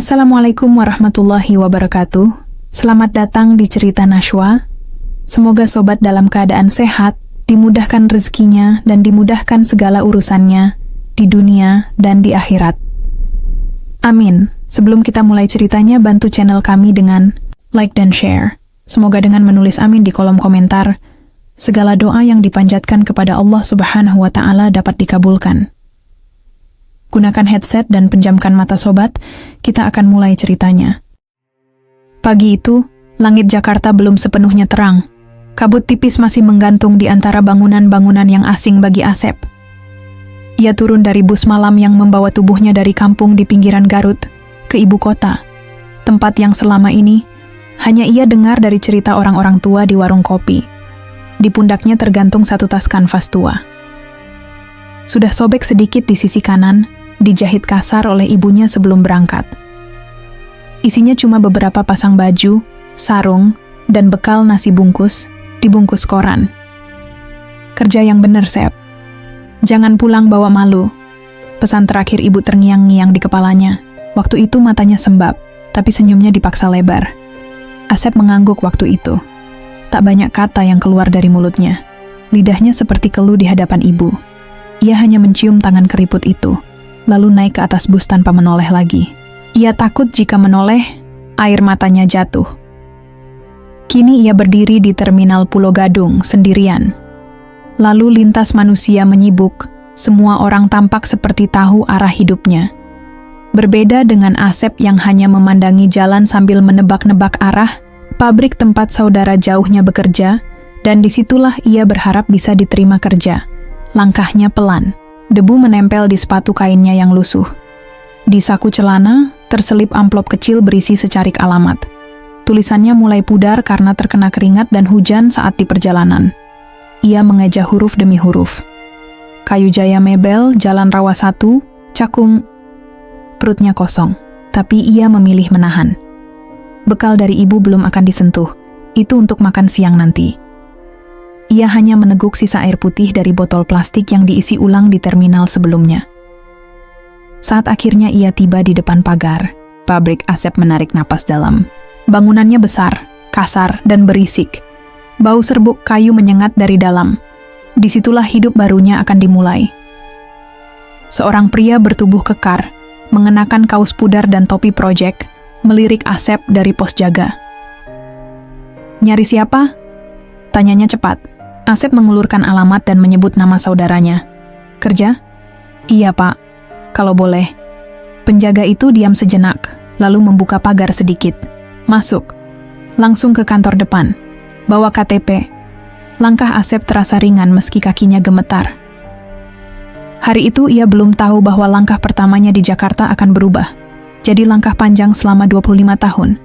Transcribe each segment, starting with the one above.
Assalamualaikum warahmatullahi wabarakatuh. Selamat datang di Cerita Nashwa. Semoga sobat dalam keadaan sehat, dimudahkan rezekinya dan dimudahkan segala urusannya di dunia dan di akhirat. Amin. Sebelum kita mulai ceritanya, bantu channel kami dengan like dan share. Semoga dengan menulis amin di kolom komentar, segala doa yang dipanjatkan kepada Allah Subhanahu wa Ta'ala dapat dikabulkan. Gunakan headset dan penjamkan mata sobat, kita akan mulai ceritanya. Pagi itu, langit Jakarta belum sepenuhnya terang. Kabut tipis masih menggantung di antara bangunan-bangunan yang asing bagi Asep. Ia turun dari bus malam yang membawa tubuhnya dari kampung di pinggiran Garut ke ibu kota, tempat yang selama ini hanya ia dengar dari cerita orang-orang tua di warung kopi. Di pundaknya tergantung satu tas kanvas tua. Sudah sobek sedikit di sisi kanan, dijahit kasar oleh ibunya sebelum berangkat. Isinya cuma beberapa pasang baju, sarung, dan bekal nasi bungkus, dibungkus koran. Kerja yang bener, Sep. Jangan pulang bawa malu. Pesan terakhir ibu terngiang-ngiang di kepalanya. Waktu itu matanya sembab, tapi senyumnya dipaksa lebar. Asep mengangguk waktu itu. Tak banyak kata yang keluar dari mulutnya. Lidahnya seperti keluh di hadapan ibu. Ia hanya mencium tangan keriput itu, lalu naik ke atas bus tanpa menoleh lagi. Ia takut jika menoleh, air matanya jatuh. Kini ia berdiri di terminal Pulau Gadung sendirian. Lalu lintas manusia menyibuk, semua orang tampak seperti tahu arah hidupnya. Berbeda dengan Asep yang hanya memandangi jalan sambil menebak-nebak arah, pabrik tempat saudara jauhnya bekerja, dan disitulah ia berharap bisa diterima kerja. Langkahnya pelan. Debu menempel di sepatu kainnya yang lusuh. Di saku celana, terselip amplop kecil berisi secarik alamat. Tulisannya mulai pudar karena terkena keringat dan hujan saat di perjalanan. Ia mengeja huruf demi huruf. Kayu Jaya Mebel, Jalan Rawa 1, Cakung. Perutnya kosong, tapi ia memilih menahan. Bekal dari ibu belum akan disentuh. Itu untuk makan siang nanti. Ia hanya meneguk sisa air putih dari botol plastik yang diisi ulang di terminal sebelumnya. Saat akhirnya ia tiba di depan pagar, pabrik Asep menarik napas dalam. Bangunannya besar, kasar, dan berisik. Bau serbuk kayu menyengat dari dalam. Disitulah hidup barunya akan dimulai. Seorang pria bertubuh kekar, mengenakan kaos pudar dan topi projek, melirik Asep dari pos jaga. "Nyari siapa?" tanyanya cepat. Asep mengulurkan alamat dan menyebut nama saudaranya. "Kerja?" "Iya, Pak. Kalau boleh." Penjaga itu diam sejenak, lalu membuka pagar sedikit. "Masuk." Langsung ke kantor depan. "Bawa KTP." Langkah Asep terasa ringan meski kakinya gemetar. Hari itu ia belum tahu bahwa langkah pertamanya di Jakarta akan berubah. Jadi langkah panjang selama 25 tahun.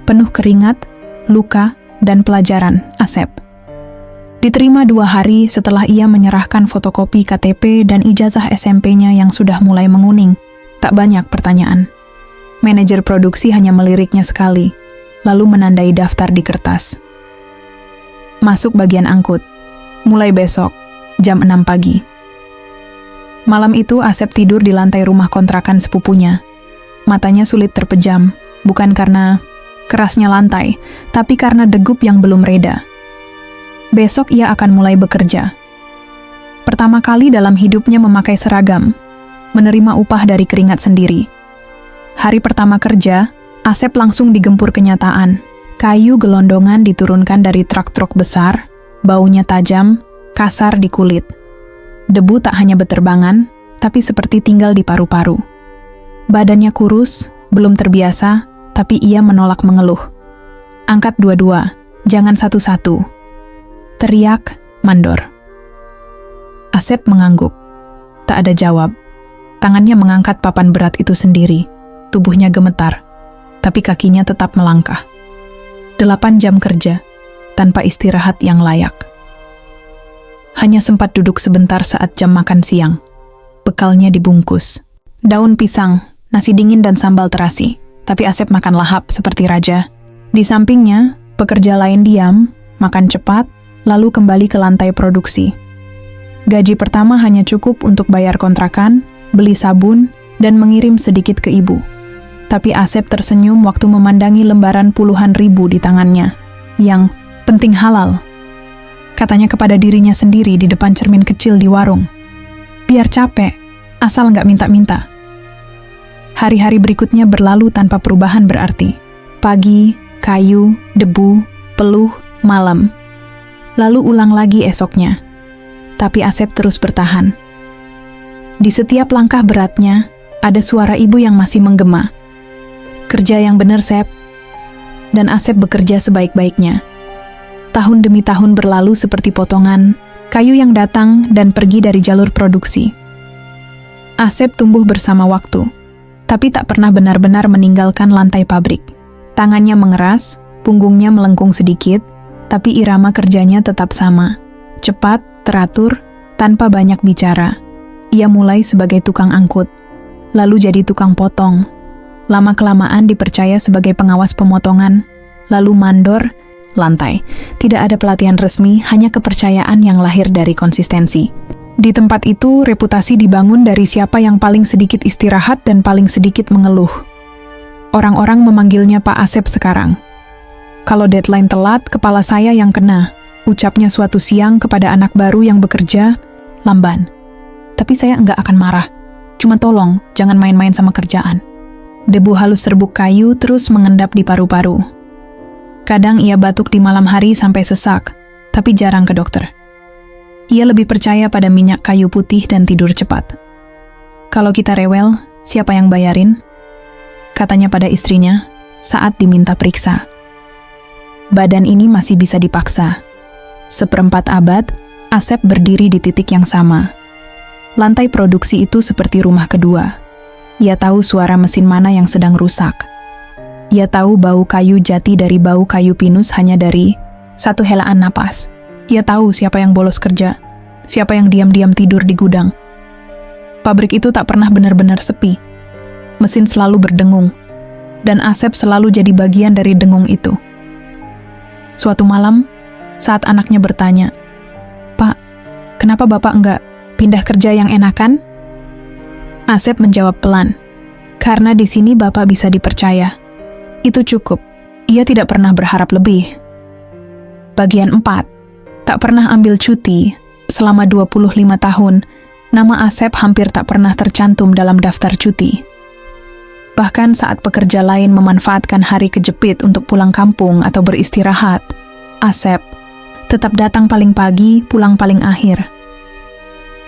Penuh keringat, luka, dan pelajaran Asep. Diterima 2 hari setelah ia menyerahkan fotokopi KTP dan ijazah SMP-nya yang sudah mulai menguning. Tak banyak pertanyaan. Manajer produksi hanya meliriknya sekali, lalu menandai daftar di kertas. Masuk bagian angkut. Mulai besok, jam 6 pagi. Malam itu Asep tidur di lantai rumah kontrakan sepupunya. Matanya sulit terpejam, bukan karena kerasnya lantai, tapi karena degup yang belum reda. Besok ia akan mulai bekerja. Pertama kali dalam hidupnya memakai seragam, menerima upah dari keringat sendiri. Hari pertama kerja, Asep langsung digempur kenyataan. Kayu gelondongan diturunkan dari truk-truk besar, baunya tajam, kasar di kulit. Debu tak hanya beterbangan, tapi seperti tinggal di paru-paru. Badannya kurus, belum terbiasa, tapi ia menolak mengeluh. "Angkat dua-dua, jangan satu-satu." Teriak, mandor. Asep mengangguk. Tak ada jawab. Tangannya mengangkat papan berat itu sendiri. Tubuhnya gemetar, tapi kakinya tetap melangkah. 8 jam kerja, tanpa istirahat yang layak. Hanya sempat duduk sebentar saat jam makan siang. Bekalnya dibungkus. Daun pisang, nasi dingin dan sambal terasi. Tapi Asep makan lahap seperti raja. Di sampingnya, pekerja lain diam, makan cepat, lalu kembali ke lantai produksi. Gaji pertama hanya cukup untuk bayar kontrakan, beli sabun, dan mengirim sedikit ke ibu. Tapi Asep tersenyum waktu memandangi lembaran puluhan ribu di tangannya. Yang penting halal, katanya kepada dirinya sendiri di depan cermin kecil di warung. Biar capek, asal nggak minta-minta. Hari-hari berikutnya berlalu tanpa perubahan berarti. Pagi, kayu, debu, peluh, malam. Lalu ulang lagi esoknya. Tapi Asep terus bertahan. Di setiap langkah beratnya, ada suara ibu yang masih menggema. Kerja yang benar, Sep. Dan Asep bekerja sebaik-baiknya. Tahun demi tahun berlalu seperti potongan, kayu yang datang dan pergi dari jalur produksi. Asep tumbuh bersama waktu, tapi tak pernah benar-benar meninggalkan lantai pabrik. Tangannya mengeras, punggungnya melengkung sedikit, tapi irama kerjanya tetap sama. Cepat, teratur, tanpa banyak bicara. Ia mulai sebagai tukang angkut, lalu jadi tukang potong. Lama-kelamaan dipercaya sebagai pengawas pemotongan, lalu mandor, lantai. Tidak ada pelatihan resmi, hanya kepercayaan yang lahir dari konsistensi. Di tempat itu, reputasi dibangun dari siapa yang paling sedikit istirahat dan paling sedikit mengeluh. Orang-orang memanggilnya Pak Asep sekarang. Kalau deadline telat, kepala saya yang kena, ucapnya suatu siang kepada anak baru yang bekerja, lamban. Tapi saya enggak akan marah. Cuma tolong, jangan main-main sama kerjaan. Debu halus serbuk kayu terus mengendap di paru-paru. Kadang ia batuk di malam hari sampai sesak, tapi jarang ke dokter. Ia lebih percaya pada minyak kayu putih dan tidur cepat. Kalau kita rewel, siapa yang bayarin? Katanya pada istrinya saat diminta periksa. Badan ini masih bisa dipaksa. Seperempat abad, Asep berdiri di titik yang sama. Lantai produksi itu seperti rumah kedua. Ia tahu suara mesin mana yang sedang rusak. Ia tahu bau kayu jati dari bau kayu pinus hanya dari satu helaan napas. Ia tahu siapa yang bolos kerja, siapa yang diam-diam tidur di gudang. Pabrik itu tak pernah benar-benar sepi. Mesin selalu berdengung, dan Asep selalu jadi bagian dari dengung itu. Suatu malam, saat anaknya bertanya, "Pak, kenapa Bapak enggak pindah kerja yang enakan?" Asep menjawab pelan, "Karena di sini Bapak bisa dipercaya. Itu cukup. Ia tidak pernah berharap lebih." Bagian 4. Tak pernah ambil cuti. Selama 25 tahun, nama Asep hampir tak pernah tercantum dalam daftar cuti. Bahkan saat pekerja lain memanfaatkan hari kejepit untuk pulang kampung atau beristirahat, Asep tetap datang paling pagi, pulang paling akhir.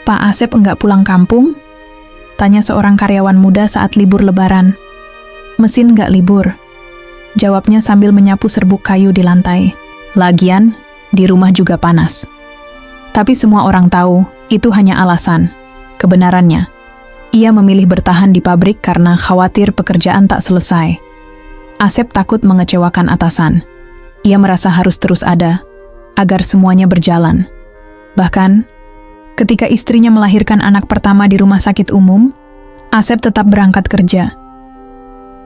"Pak Asep enggak pulang kampung?" tanya seorang karyawan muda saat libur lebaran. "Mesin enggak libur," jawabnya sambil menyapu serbuk kayu di lantai. "Lagian, di rumah juga panas." Tapi semua orang tahu, itu hanya alasan. Kebenarannya, ia memilih bertahan di pabrik karena khawatir pekerjaan tak selesai. Asep takut mengecewakan atasan. Ia merasa harus terus ada, agar semuanya berjalan. Bahkan, ketika istrinya melahirkan anak pertama di rumah sakit umum, Asep tetap berangkat kerja.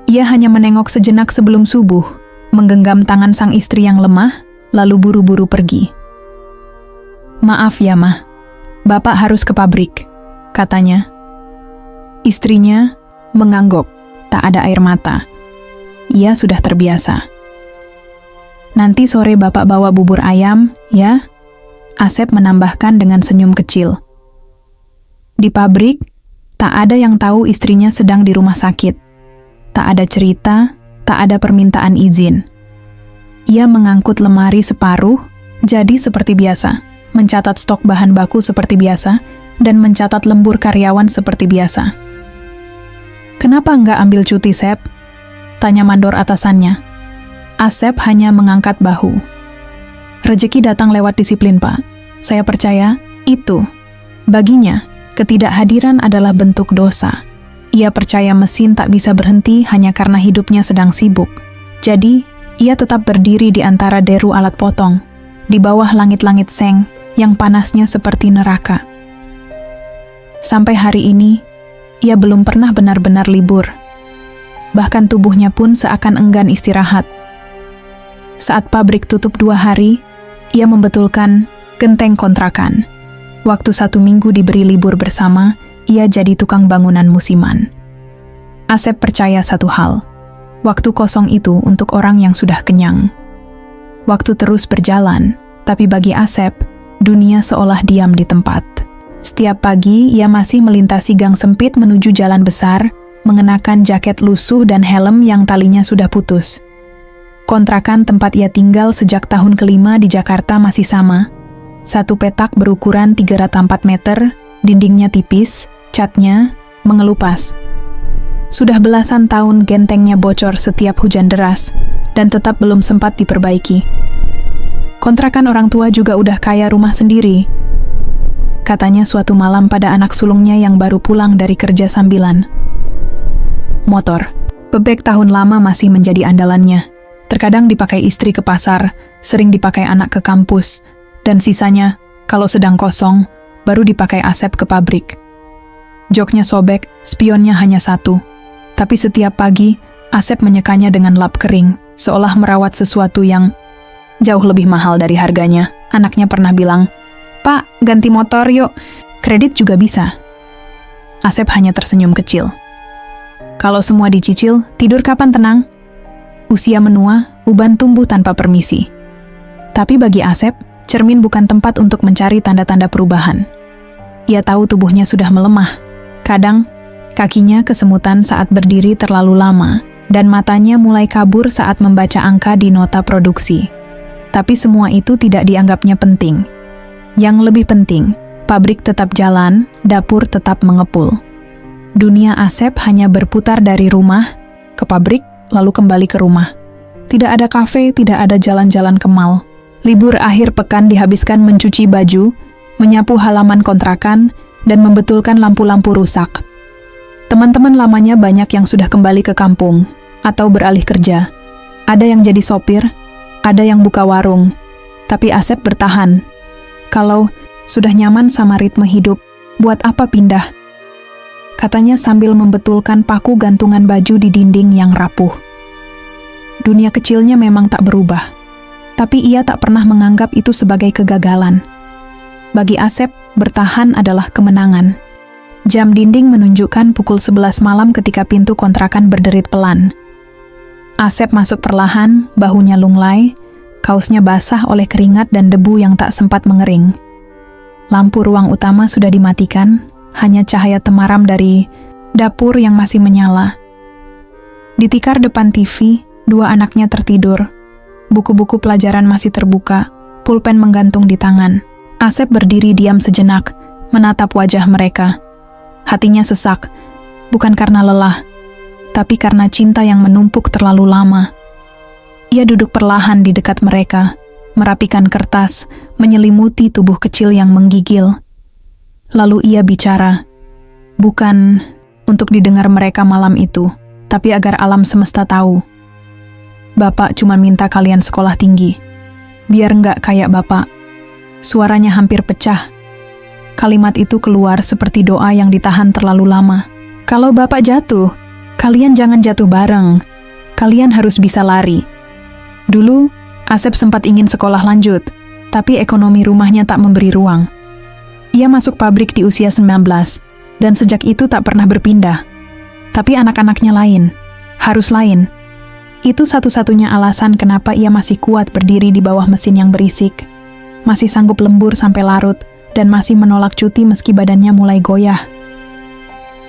Ia hanya menengok sejenak sebelum subuh, menggenggam tangan sang istri yang lemah, lalu buru-buru pergi. "Maaf ya, Mah. Bapak harus ke pabrik," katanya. Istrinya mengangguk, tak ada air mata. Ia sudah terbiasa. "Nanti sore Bapak bawa bubur ayam, ya?" Asep menambahkan dengan senyum kecil. Di pabrik, tak ada yang tahu istrinya sedang di rumah sakit. Tak ada cerita, tak ada permintaan izin. Ia mengangkut lemari separuh, jadi seperti biasa, mencatat stok bahan baku seperti biasa, dan mencatat lembur karyawan seperti biasa. "Kenapa enggak ambil cuti, Sep?" tanya mandor atasannya. Asep hanya mengangkat bahu. "Rezeki datang lewat disiplin, Pak. Saya percaya itu." Baginya, ketidakhadiran adalah bentuk dosa. Ia percaya mesin tak bisa berhenti hanya karena hidupnya sedang sibuk. Jadi, ia tetap berdiri di antara deru alat potong, di bawah langit-langit seng yang panasnya seperti neraka. Sampai hari ini, ia belum pernah benar-benar libur. Bahkan tubuhnya pun seakan enggan istirahat. Saat pabrik tutup 2 hari, ia membetulkan genteng kontrakan. Waktu 1 minggu diberi libur bersama, ia jadi tukang bangunan musiman. Asep percaya satu hal. Waktu kosong itu untuk orang yang sudah kenyang. Waktu terus berjalan, tapi bagi Asep, dunia seolah diam di tempat. Setiap pagi, ia masih melintasi gang sempit menuju jalan besar, mengenakan jaket lusuh dan helm yang talinya sudah putus. Kontrakan tempat ia tinggal sejak tahun kelima di Jakarta masih sama. Satu petak berukuran 304 meter, dindingnya tipis, catnya mengelupas. Sudah belasan tahun gentengnya bocor setiap hujan deras, dan tetap belum sempat diperbaiki. Kontrakan orang tua juga udah kayak rumah sendiri. Katanya suatu malam pada anak sulungnya yang baru pulang dari kerja sambilan. Motor. Bebek tahun lama masih menjadi andalannya. Terkadang dipakai istri ke pasar, sering dipakai anak ke kampus, dan sisanya, kalau sedang kosong, baru dipakai Asep ke pabrik. Joknya sobek, spionnya hanya satu. Tapi setiap pagi, Asep menyekanya dengan lap kering, seolah merawat sesuatu yang jauh lebih mahal dari harganya. Anaknya pernah bilang, "Pak, ganti motor yuk, kredit juga bisa." Asep hanya tersenyum kecil. Kalau semua dicicil, tidur kapan tenang? Usia menua, uban tumbuh tanpa permisi. Tapi bagi Asep, cermin bukan tempat untuk mencari tanda-tanda perubahan. Ia tahu tubuhnya sudah melemah. Kadang, kakinya kesemutan saat berdiri terlalu lama, dan matanya mulai kabur saat membaca angka di nota produksi. Tapi semua itu tidak dianggapnya penting. Yang lebih penting, pabrik tetap jalan, dapur tetap mengepul. Dunia Asep hanya berputar dari rumah ke pabrik, lalu kembali ke rumah. Tidak ada kafe, tidak ada jalan-jalan ke mall. Libur akhir pekan dihabiskan mencuci baju, menyapu halaman kontrakan, dan membetulkan lampu-lampu rusak. Teman-teman lamanya banyak yang sudah kembali ke kampung, atau beralih kerja. Ada yang jadi sopir, ada yang buka warung. Tapi Asep bertahan. Kalau sudah nyaman sama ritme hidup, buat apa pindah? Katanya sambil membetulkan paku gantungan baju di dinding yang rapuh. Dunia kecilnya memang tak berubah, tapi ia tak pernah menganggap itu sebagai kegagalan. Bagi Asep, bertahan adalah kemenangan. Jam dinding menunjukkan pukul 11 malam ketika pintu kontrakan berderit pelan. Asep masuk perlahan, bahunya lunglai, kaosnya basah oleh keringat dan debu yang tak sempat mengering. Lampu ruang utama sudah dimatikan, hanya cahaya temaram dari dapur yang masih menyala. Di tikar depan TV, dua anaknya tertidur. Buku-buku pelajaran masih terbuka, pulpen menggantung di tangan. Asep berdiri diam sejenak, menatap wajah mereka. Hatinya sesak, bukan karena lelah, tapi karena cinta yang menumpuk terlalu lama. Ia duduk perlahan di dekat mereka, merapikan kertas, menyelimuti tubuh kecil yang menggigil. Lalu ia bicara, bukan untuk didengar mereka malam itu, tapi agar alam semesta tahu. Bapak cuma minta kalian sekolah tinggi, biar nggak kayak bapak. Suaranya hampir pecah. Kalimat itu keluar seperti doa yang ditahan terlalu lama. Kalau bapak jatuh, kalian jangan jatuh bareng. Kalian harus bisa lari. Dulu, Asep sempat ingin sekolah lanjut, tapi ekonomi rumahnya tak memberi ruang. Ia masuk pabrik di usia 19, dan sejak itu tak pernah berpindah. Tapi anak-anaknya lain, harus lain. Itu satu-satunya alasan kenapa ia masih kuat berdiri di bawah mesin yang berisik, masih sanggup lembur sampai larut, dan masih menolak cuti meski badannya mulai goyah.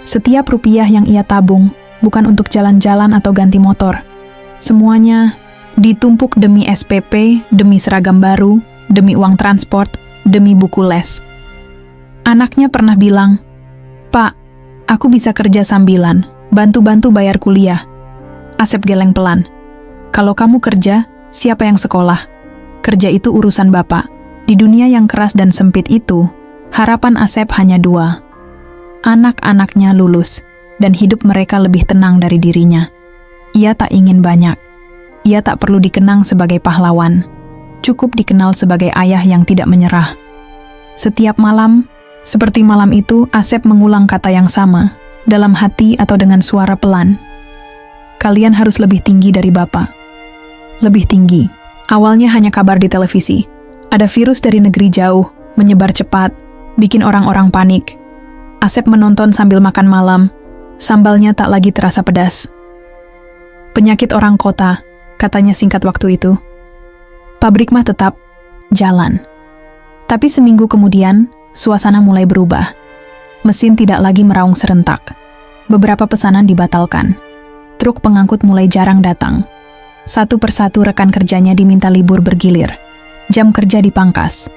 Setiap rupiah yang ia tabung, bukan untuk jalan-jalan atau ganti motor. Semuanya ditumpuk demi SPP, demi seragam baru, demi uang transport, demi buku les. Anaknya pernah bilang, "Pak, aku bisa kerja sambilan, bantu-bantu bayar kuliah." Asep geleng pelan. "Kalau kamu kerja, siapa yang sekolah? Kerja itu urusan bapak." Di dunia yang keras dan sempit itu, harapan Asep hanya dua. Anak-anaknya lulus, dan hidup mereka lebih tenang dari dirinya. Ia tak ingin banyak. Ia tak perlu dikenang sebagai pahlawan. Cukup dikenal sebagai ayah yang tidak menyerah. Setiap malam, seperti malam itu, Asep mengulang kata yang sama, dalam hati atau dengan suara pelan. "Kalian harus lebih tinggi dari bapak." Lebih tinggi. Awalnya hanya kabar di televisi. Ada virus dari negeri jauh, menyebar cepat, bikin orang-orang panik. Asep menonton sambil makan malam, Sambalnya tak lagi terasa pedas. Penyakit orang kota, katanya singkat waktu itu. Pabrik mah tetap jalan. Tapi seminggu kemudian, suasana mulai berubah. Mesin tidak lagi meraung serentak. Beberapa pesanan dibatalkan. Truk pengangkut mulai jarang datang. Satu persatu rekan kerjanya diminta libur bergilir. Jam kerja dipangkas.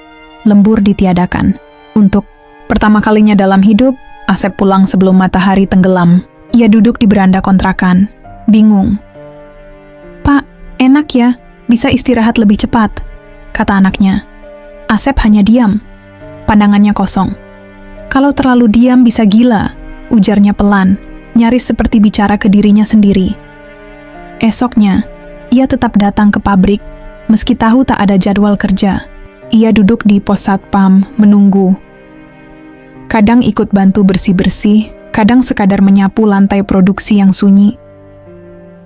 Lembur ditiadakan. Untuk pertama kalinya dalam hidup, Asep pulang sebelum matahari tenggelam. Ia duduk di beranda kontrakan, bingung. "Pak, enak ya, bisa istirahat lebih cepat," kata anaknya. Asep hanya diam, pandangannya kosong. "Kalau terlalu diam bisa gila," ujarnya pelan, nyaris seperti bicara ke dirinya sendiri. Esoknya, ia tetap datang ke pabrik, meski tahu tak ada jadwal kerja. Ia duduk di pos satpam, menunggu. Kadang ikut bantu bersih-bersih, kadang sekadar menyapu lantai produksi yang sunyi.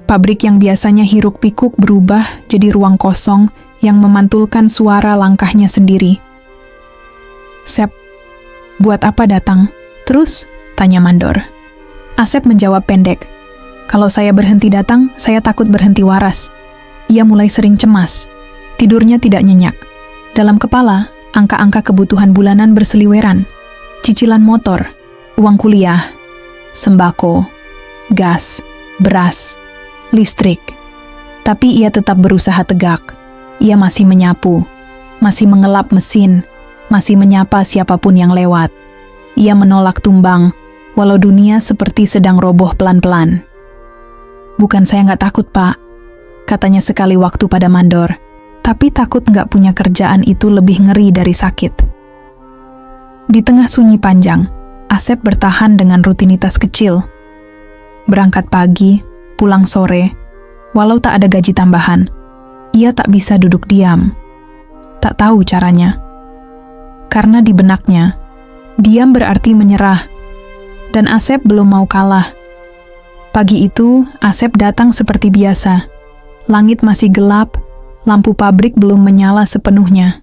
Pabrik yang biasanya hiruk-pikuk berubah jadi ruang kosong yang memantulkan suara langkahnya sendiri. "Sep, buat apa datang? Terus?" tanya mandor. Asep menjawab pendek. "Kalau saya berhenti datang, saya takut berhenti waras." Ia mulai sering cemas. Tidurnya tidak nyenyak. Dalam kepala, angka-angka kebutuhan bulanan berseliweran. Cicilan motor, uang kuliah, sembako, gas, beras, listrik. Tapi ia tetap berusaha tegak. Ia masih menyapu, masih mengelap mesin, masih menyapa siapapun yang lewat. Ia menolak tumbang, walau dunia seperti sedang roboh pelan-pelan. "Bukan saya nggak takut, Pak," katanya sekali waktu pada mandor. Tapi takut nggak punya kerjaan itu lebih ngeri dari sakit. Di tengah sunyi panjang, Asep bertahan dengan rutinitas kecil. Berangkat pagi, pulang sore, walau tak ada gaji tambahan. Ia tak bisa duduk diam. Tak tahu caranya. Karena di benaknya, diam berarti menyerah. Dan Asep belum mau kalah. Pagi itu, Asep datang seperti biasa. Langit masih gelap, lampu pabrik belum menyala sepenuhnya.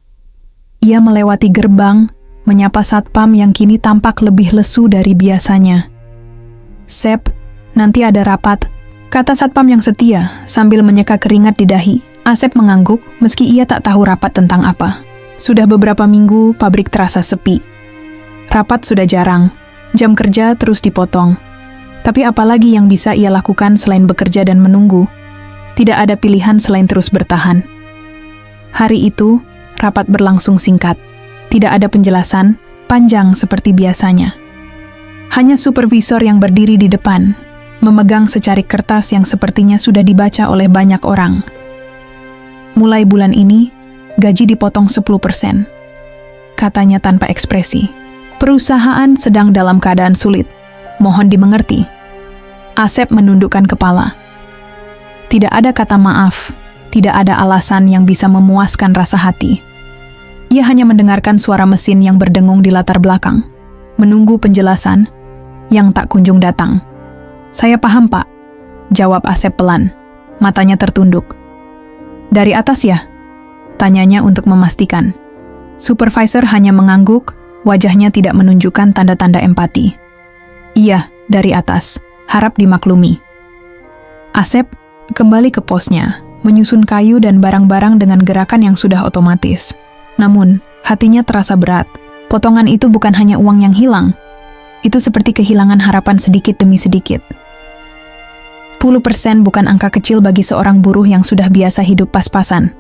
Ia melewati gerbang, menyapa satpam yang kini tampak lebih lesu dari biasanya. "Sep, nanti ada rapat," kata satpam yang setia sambil menyeka keringat di dahi. Asep mengangguk meski ia tak tahu rapat tentang apa. Sudah beberapa minggu pabrik terasa sepi. Rapat sudah jarang, jam kerja terus dipotong. Tapi apalagi yang bisa ia lakukan selain bekerja dan menunggu? Tidak ada pilihan selain terus bertahan. Hari itu, rapat berlangsung singkat. Tidak ada penjelasan, panjang seperti biasanya. Hanya supervisor yang berdiri di depan, memegang secarik kertas yang sepertinya sudah dibaca oleh banyak orang. "Mulai bulan ini, gaji dipotong 10%, katanya tanpa ekspresi. "Perusahaan sedang dalam keadaan sulit. Mohon dimengerti." Asep menundukkan kepala. Tidak ada kata maaf, tidak ada alasan yang bisa memuaskan rasa hati. Ia hanya mendengarkan suara mesin yang berdengung di latar belakang, menunggu penjelasan yang tak kunjung datang. "Saya paham, Pak," jawab Asep pelan, matanya tertunduk. "Dari atas ya?" tanyanya untuk memastikan. Supervisor hanya mengangguk, wajahnya tidak menunjukkan tanda-tanda empati. "Iya, dari atas, harap dimaklumi." Asep kembali ke posnya, menyusun kayu dan barang-barang dengan gerakan yang sudah otomatis. Namun, hatinya terasa berat. Potongan itu bukan hanya uang yang hilang. Itu seperti kehilangan harapan sedikit demi sedikit. 10% bukan angka kecil bagi seorang buruh yang sudah biasa hidup pas-pasan.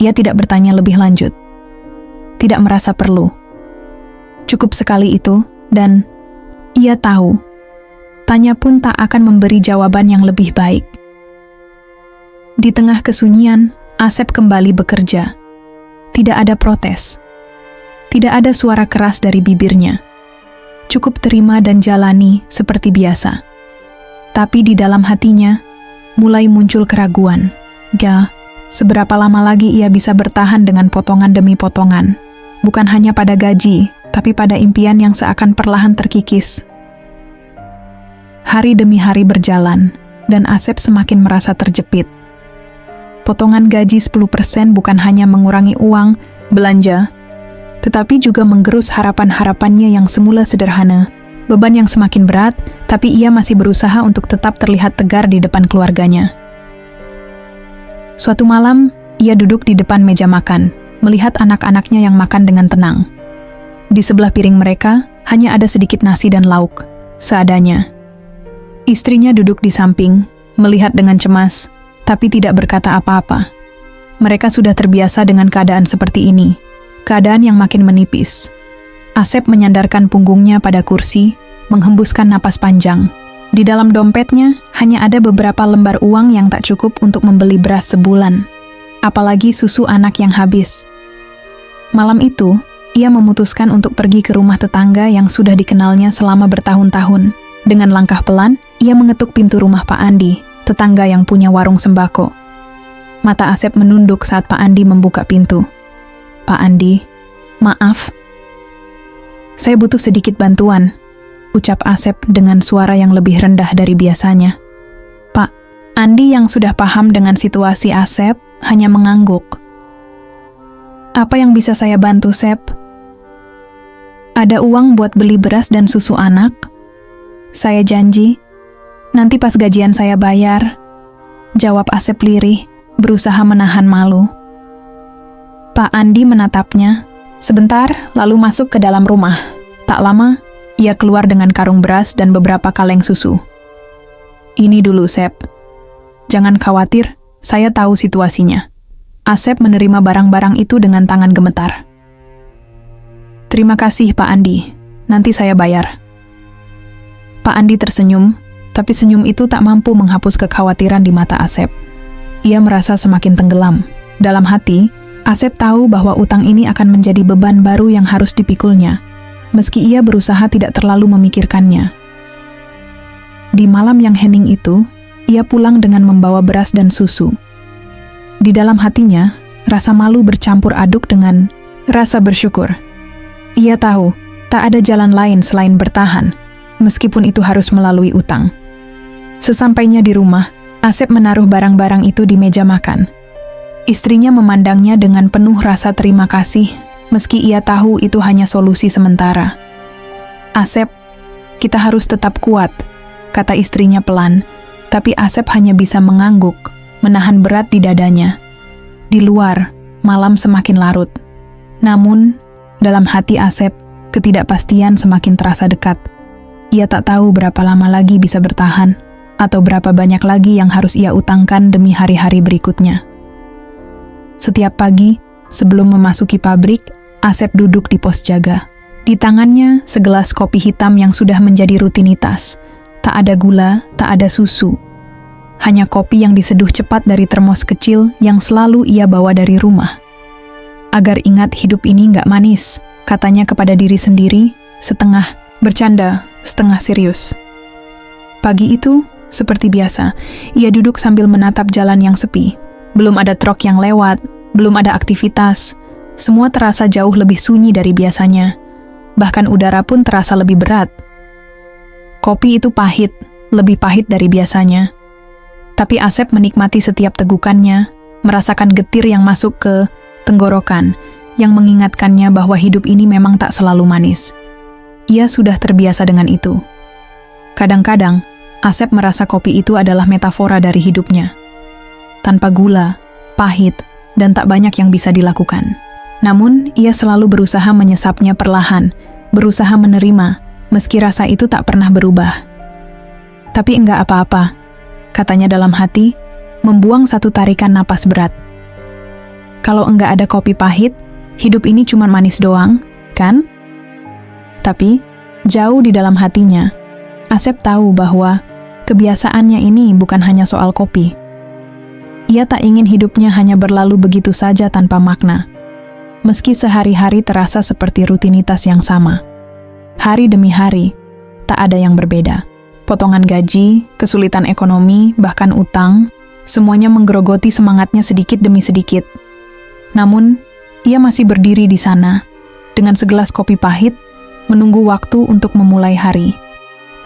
Ia tidak bertanya lebih lanjut. Tidak merasa perlu. Cukup sekali itu, dan ia tahu, tanya pun tak akan memberi jawaban yang lebih baik. Di tengah kesunyian, Asep kembali bekerja. Tidak ada protes. Tidak ada suara keras dari bibirnya. Cukup terima dan jalani seperti biasa. Tapi di dalam hatinya, mulai muncul keraguan. Seberapa lama lagi ia bisa bertahan dengan potongan demi potongan? Bukan hanya pada gaji, tapi pada impian yang seakan perlahan terkikis. Hari demi hari berjalan, dan Asep semakin merasa terjepit. Potongan gaji 10% bukan hanya mengurangi uang, belanja, tetapi juga menggerus harapan-harapannya yang semula sederhana. Beban yang semakin berat, tapi ia masih berusaha untuk tetap terlihat tegar di depan keluarganya. Suatu malam, ia duduk di depan meja makan, melihat anak-anaknya yang makan dengan tenang. Di sebelah piring mereka, hanya ada sedikit nasi dan lauk, seadanya. Istrinya duduk di samping, melihat dengan cemas, tapi tidak berkata apa-apa. Mereka sudah terbiasa dengan keadaan seperti ini, keadaan yang makin menipis. Asep menyandarkan punggungnya pada kursi, menghembuskan napas panjang. Di dalam dompetnya, hanya ada beberapa lembar uang yang tak cukup untuk membeli beras sebulan. Apalagi susu anak yang habis. Malam itu, ia memutuskan untuk pergi ke rumah tetangga yang sudah dikenalnya selama bertahun-tahun. Dengan langkah pelan, ia mengetuk pintu rumah Pak Andi, tetangga yang punya warung sembako. Mata Asep menunduk saat Pak Andi membuka pintu. "Pak Andi, maaf. Saya butuh sedikit bantuan," ucap Asep dengan suara yang lebih rendah dari biasanya. Pak Andi yang sudah paham dengan situasi Asep hanya mengangguk. "Apa yang bisa saya bantu, Sep?" "Ada uang buat beli beras dan susu anak. Saya janji, nanti pas gajian saya bayar," jawab Asep lirih, berusaha menahan malu. Pak Andi menatapnya sebentar, lalu masuk ke dalam rumah. Tak lama, ia keluar dengan karung beras dan beberapa kaleng susu. "Ini dulu, Sep. Jangan khawatir, saya tahu situasinya." Asep menerima barang-barang itu dengan tangan gemetar. "Terima kasih, Pak Andi. Nanti saya bayar." Pak Andi tersenyum, tapi senyum itu tak mampu menghapus kekhawatiran di mata Asep. Ia merasa semakin tenggelam. Dalam hati, Asep tahu bahwa utang ini akan menjadi beban baru yang harus dipikulnya, meski ia berusaha tidak terlalu memikirkannya. Di malam yang hening itu, ia pulang dengan membawa beras dan susu. Di dalam hatinya, rasa malu bercampur aduk dengan rasa bersyukur. Ia tahu, tak ada jalan lain selain bertahan, meskipun itu harus melalui utang. Sesampainya di rumah, Asep menaruh barang-barang itu di meja makan. Istrinya memandangnya dengan penuh rasa terima kasih, meski ia tahu itu hanya solusi sementara. "Asep, kita harus tetap kuat," kata istrinya pelan, tapi Asep hanya bisa mengangguk, menahan berat di dadanya. Di luar, malam semakin larut. Namun, dalam hati Asep, ketidakpastian semakin terasa dekat. Ia tak tahu berapa lama lagi bisa bertahan, atau berapa banyak lagi yang harus ia utangkan demi hari-hari berikutnya. Setiap pagi, sebelum memasuki pabrik, Asep duduk di pos jaga. Di tangannya, segelas kopi hitam yang sudah menjadi rutinitas. Tak ada gula, tak ada susu. Hanya kopi yang diseduh cepat dari termos kecil yang selalu ia bawa dari rumah. Agar ingat hidup ini nggak manis, katanya kepada diri sendiri, setengah bercanda, setengah serius. Pagi itu, seperti biasa, ia duduk sambil menatap jalan yang sepi. Belum ada truk yang lewat, belum ada aktivitas. Semua terasa jauh lebih sunyi dari biasanya. Bahkan udara pun terasa lebih berat. Kopi itu pahit, lebih pahit dari biasanya. Tapi Asep menikmati setiap tegukannya, merasakan getir yang masuk ke tenggorokan, yang mengingatkannya bahwa hidup ini memang tak selalu manis. Ia sudah terbiasa dengan itu. Kadang-kadang, Asep merasa kopi itu adalah metafora dari hidupnya. Tanpa gula, pahit, dan tak banyak yang bisa dilakukan. Namun, ia selalu berusaha menyesapnya perlahan, berusaha menerima, meski rasa itu tak pernah berubah. Tapi enggak apa-apa, katanya dalam hati, membuang satu tarikan napas berat. Kalau enggak ada kopi pahit, hidup ini cuma manis doang, kan? Tapi, jauh di dalam hatinya, Asep tahu bahwa kebiasaannya ini bukan hanya soal kopi. Ia tak ingin hidupnya hanya berlalu begitu saja tanpa makna. Meski sehari-hari terasa seperti rutinitas yang sama. Hari demi hari, tak ada yang berbeda. Potongan gaji, kesulitan ekonomi, bahkan utang, semuanya menggerogoti semangatnya sedikit demi sedikit. Namun, ia masih berdiri di sana, dengan segelas kopi pahit, menunggu waktu untuk memulai hari.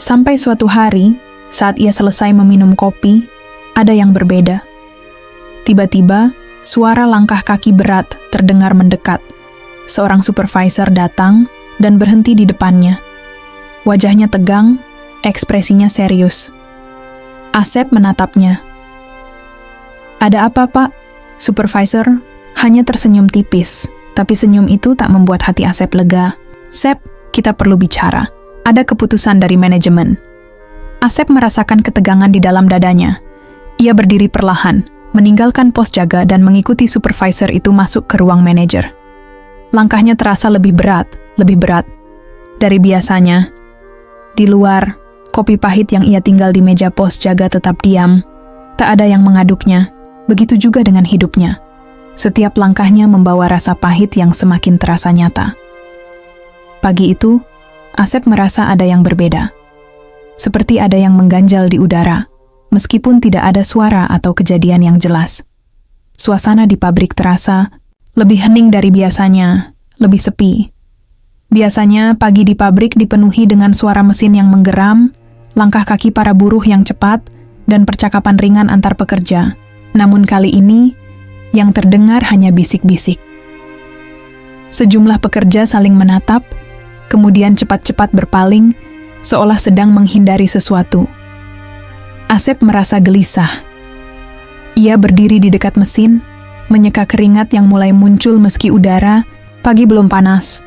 Sampai suatu hari, saat ia selesai meminum kopi, ada yang berbeda. Tiba-tiba, suara langkah kaki berat terdengar mendekat. Seorang supervisor datang dan berhenti di depannya. Wajahnya tegang, ekspresinya serius. Asep menatapnya. "Ada apa, Pak?" Supervisor hanya tersenyum tipis, tapi senyum itu tak membuat hati Asep lega. "Sep, kita perlu bicara. Ada keputusan dari manajemen." Asep merasakan ketegangan di dalam dadanya. Ia berdiri perlahan, meninggalkan pos jaga dan mengikuti supervisor itu masuk ke ruang manajer. Langkahnya terasa lebih berat dari biasanya. Di luar, kopi pahit yang ia tinggal di meja pos jaga tetap diam. Tak ada yang mengaduknya, begitu juga dengan hidupnya. Setiap langkahnya membawa rasa pahit yang semakin terasa nyata. Pagi itu, Asep merasa ada yang berbeda. Seperti ada yang mengganjal di udara, meskipun tidak ada suara atau kejadian yang jelas. Suasana di pabrik terasa lebih hening dari biasanya, lebih sepi. Biasanya pagi di pabrik dipenuhi dengan suara mesin yang menggeram, langkah kaki para buruh yang cepat, dan percakapan ringan antar pekerja. Namun kali ini, yang terdengar hanya bisik-bisik. Sejumlah pekerja saling menatap, kemudian cepat-cepat berpaling, seolah sedang menghindari sesuatu. Asep merasa gelisah. Ia berdiri di dekat mesin, menyeka keringat yang mulai muncul meski udara pagi belum panas.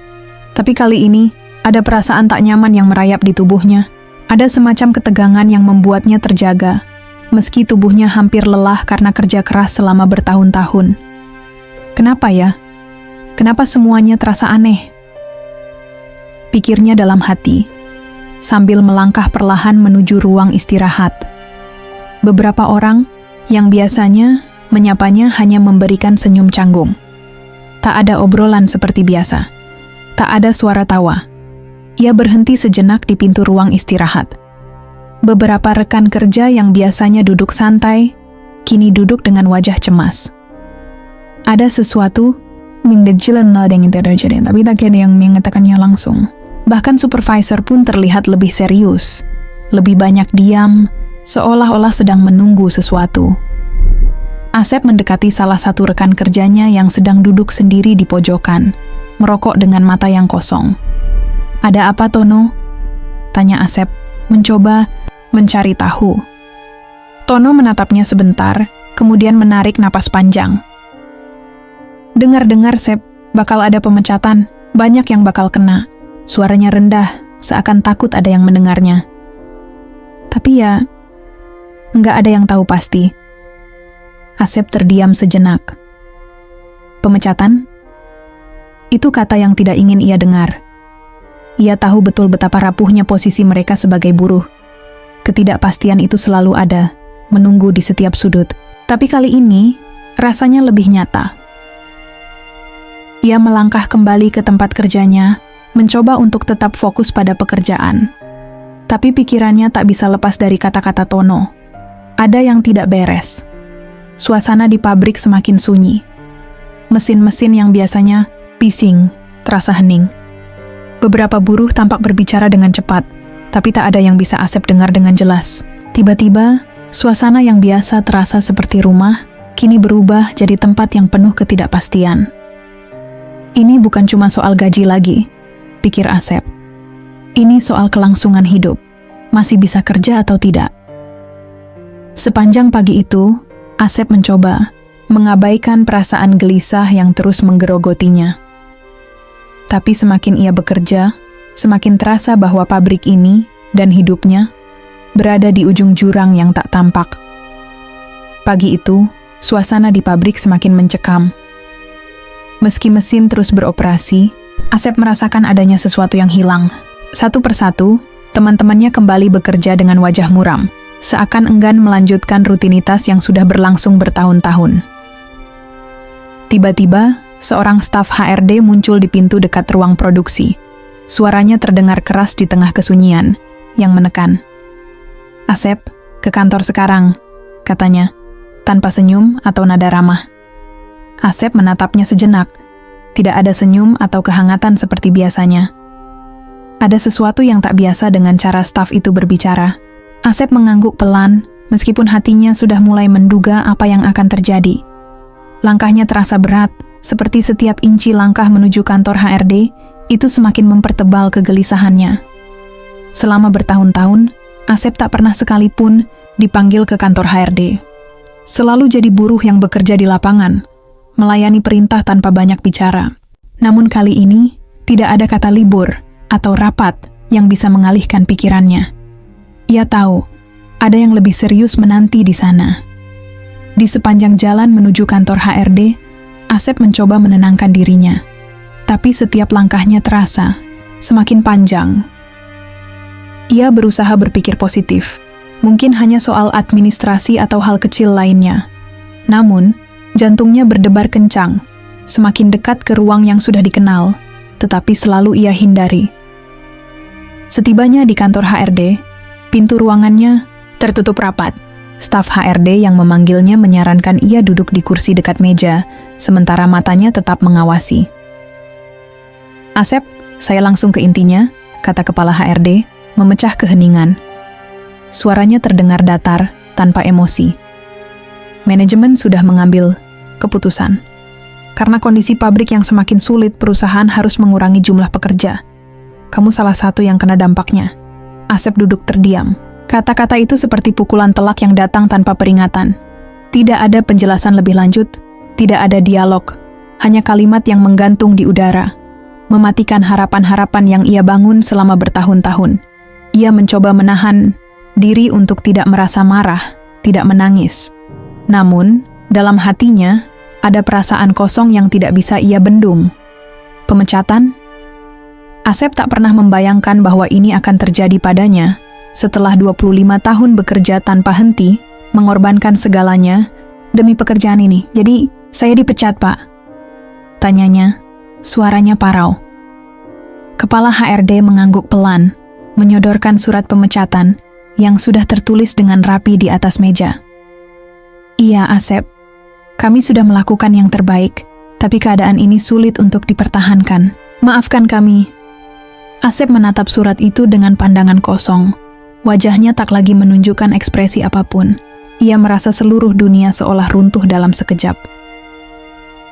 Tapi kali ini, ada perasaan tak nyaman yang merayap di tubuhnya. Ada semacam ketegangan yang membuatnya terjaga, meski tubuhnya hampir lelah karena kerja keras selama bertahun-tahun. Kenapa ya? Kenapa semuanya terasa aneh? Pikirnya dalam hati, sambil melangkah perlahan menuju ruang istirahat. Beberapa orang yang biasanya menyapanya hanya memberikan senyum canggung. Tak ada obrolan seperti biasa. Tak ada suara tawa. Ia berhenti sejenak di pintu ruang istirahat. Beberapa rekan kerja yang biasanya duduk santai, kini duduk dengan wajah cemas. Ada sesuatu yang terjadi, tapi tak ada yang mengatakannya langsung. Bahkan supervisor pun terlihat lebih serius, lebih banyak diam, seolah-olah sedang menunggu sesuatu. Asep mendekati salah satu rekan kerjanya yang sedang duduk sendiri di pojokan, merokok dengan mata yang kosong. "Ada apa, Tono?" tanya Asep, mencoba mencari tahu. Tono menatapnya sebentar, kemudian menarik napas panjang. "Dengar-dengar, Sep, bakal ada pemecatan, banyak yang bakal kena." Suaranya rendah, seakan takut ada yang mendengarnya. Tapi ya, nggak ada yang tahu pasti. Asep terdiam sejenak. Pemecatan? Itu kata yang tidak ingin ia dengar. Ia tahu betul betapa rapuhnya posisi mereka sebagai buruh. Ketidakpastian itu selalu ada, menunggu di setiap sudut. Tapi kali ini, rasanya lebih nyata. Ia melangkah kembali ke tempat kerjanya, mencoba untuk tetap fokus pada pekerjaan. Tapi pikirannya tak bisa lepas dari kata-kata Tono. Ada yang tidak beres. Suasana di pabrik semakin sunyi. Mesin-mesin yang biasanya bising, terasa hening. Beberapa buruh tampak berbicara dengan cepat, tapi tak ada yang bisa Asep dengar dengan jelas. Tiba-tiba, suasana yang biasa terasa seperti rumah, kini berubah jadi tempat yang penuh ketidakpastian. Ini bukan cuma soal gaji lagi, pikir Asep. Ini soal kelangsungan hidup. Masih bisa kerja atau tidak? Sepanjang pagi itu, Asep mencoba mengabaikan perasaan gelisah yang terus menggerogotinya. Tapi semakin ia bekerja, semakin terasa bahwa pabrik ini dan hidupnya berada di ujung jurang yang tak tampak. Pagi itu, suasana di pabrik semakin mencekam. Meski mesin terus beroperasi, Asep merasakan adanya sesuatu yang hilang. Satu persatu, teman-temannya kembali bekerja dengan wajah muram, seakan enggan melanjutkan rutinitas yang sudah berlangsung bertahun-tahun. Tiba-tiba, seorang staf HRD muncul di pintu dekat ruang produksi. Suaranya terdengar keras di tengah kesunyian, yang menekan. "Asep, ke kantor sekarang," katanya, tanpa senyum atau nada ramah. Asep menatapnya sejenak. Tidak ada senyum atau kehangatan seperti biasanya. Ada sesuatu yang tak biasa dengan cara staf itu berbicara. Asep mengangguk pelan, meskipun hatinya sudah mulai menduga apa yang akan terjadi. Langkahnya terasa berat, seperti setiap inci langkah menuju kantor HRD, itu semakin mempertebal kegelisahannya. Selama bertahun-tahun, Asep tak pernah sekalipun dipanggil ke kantor HRD. Selalu jadi buruh yang bekerja di lapangan, melayani perintah tanpa banyak bicara. Namun kali ini, tidak ada kata libur atau rapat yang bisa mengalihkan pikirannya. Ia tahu, ada yang lebih serius menanti di sana. Di sepanjang jalan menuju kantor HRD, Asep mencoba menenangkan dirinya. Tapi setiap langkahnya terasa semakin panjang. Ia berusaha berpikir positif, mungkin hanya soal administrasi atau hal kecil lainnya. Namun, jantungnya berdebar kencang, semakin dekat ke ruang yang sudah dikenal, tetapi selalu ia hindari. Setibanya di kantor HRD, pintu ruangannya tertutup rapat. Staf HRD yang memanggilnya menyarankan ia duduk di kursi dekat meja, sementara matanya tetap mengawasi. "Asep, saya langsung ke intinya," kata kepala HRD, memecah keheningan. Suaranya terdengar datar, tanpa emosi. Manajemen sudah mengambil keputusan. Karena kondisi pabrik yang semakin sulit, perusahaan harus mengurangi jumlah pekerja. Kamu salah satu yang kena dampaknya. Asep duduk terdiam. Kata-kata itu seperti pukulan telak yang datang tanpa peringatan. Tidak ada penjelasan lebih lanjut, tidak ada dialog, hanya kalimat yang menggantung di udara, mematikan harapan-harapan yang ia bangun selama bertahun-tahun. Ia mencoba menahan diri untuk tidak merasa marah, tidak menangis. Namun, dalam hatinya, ada perasaan kosong yang tidak bisa ia bendung. Pemecatan? Asep tak pernah membayangkan bahwa ini akan terjadi padanya. Setelah 25 tahun bekerja tanpa henti, mengorbankan segalanya demi pekerjaan ini. Jadi, saya dipecat, Pak. Tanyanya, suaranya parau. Kepala HRD mengangguk pelan, menyodorkan surat pemecatan yang sudah tertulis dengan rapi di atas meja. "Iya, Asep. Kami sudah melakukan yang terbaik, tapi keadaan ini sulit untuk dipertahankan. Maafkan kami." Asep menatap surat itu dengan pandangan kosong. Wajahnya tak lagi menunjukkan ekspresi apapun. Ia merasa seluruh dunia seolah runtuh dalam sekejap.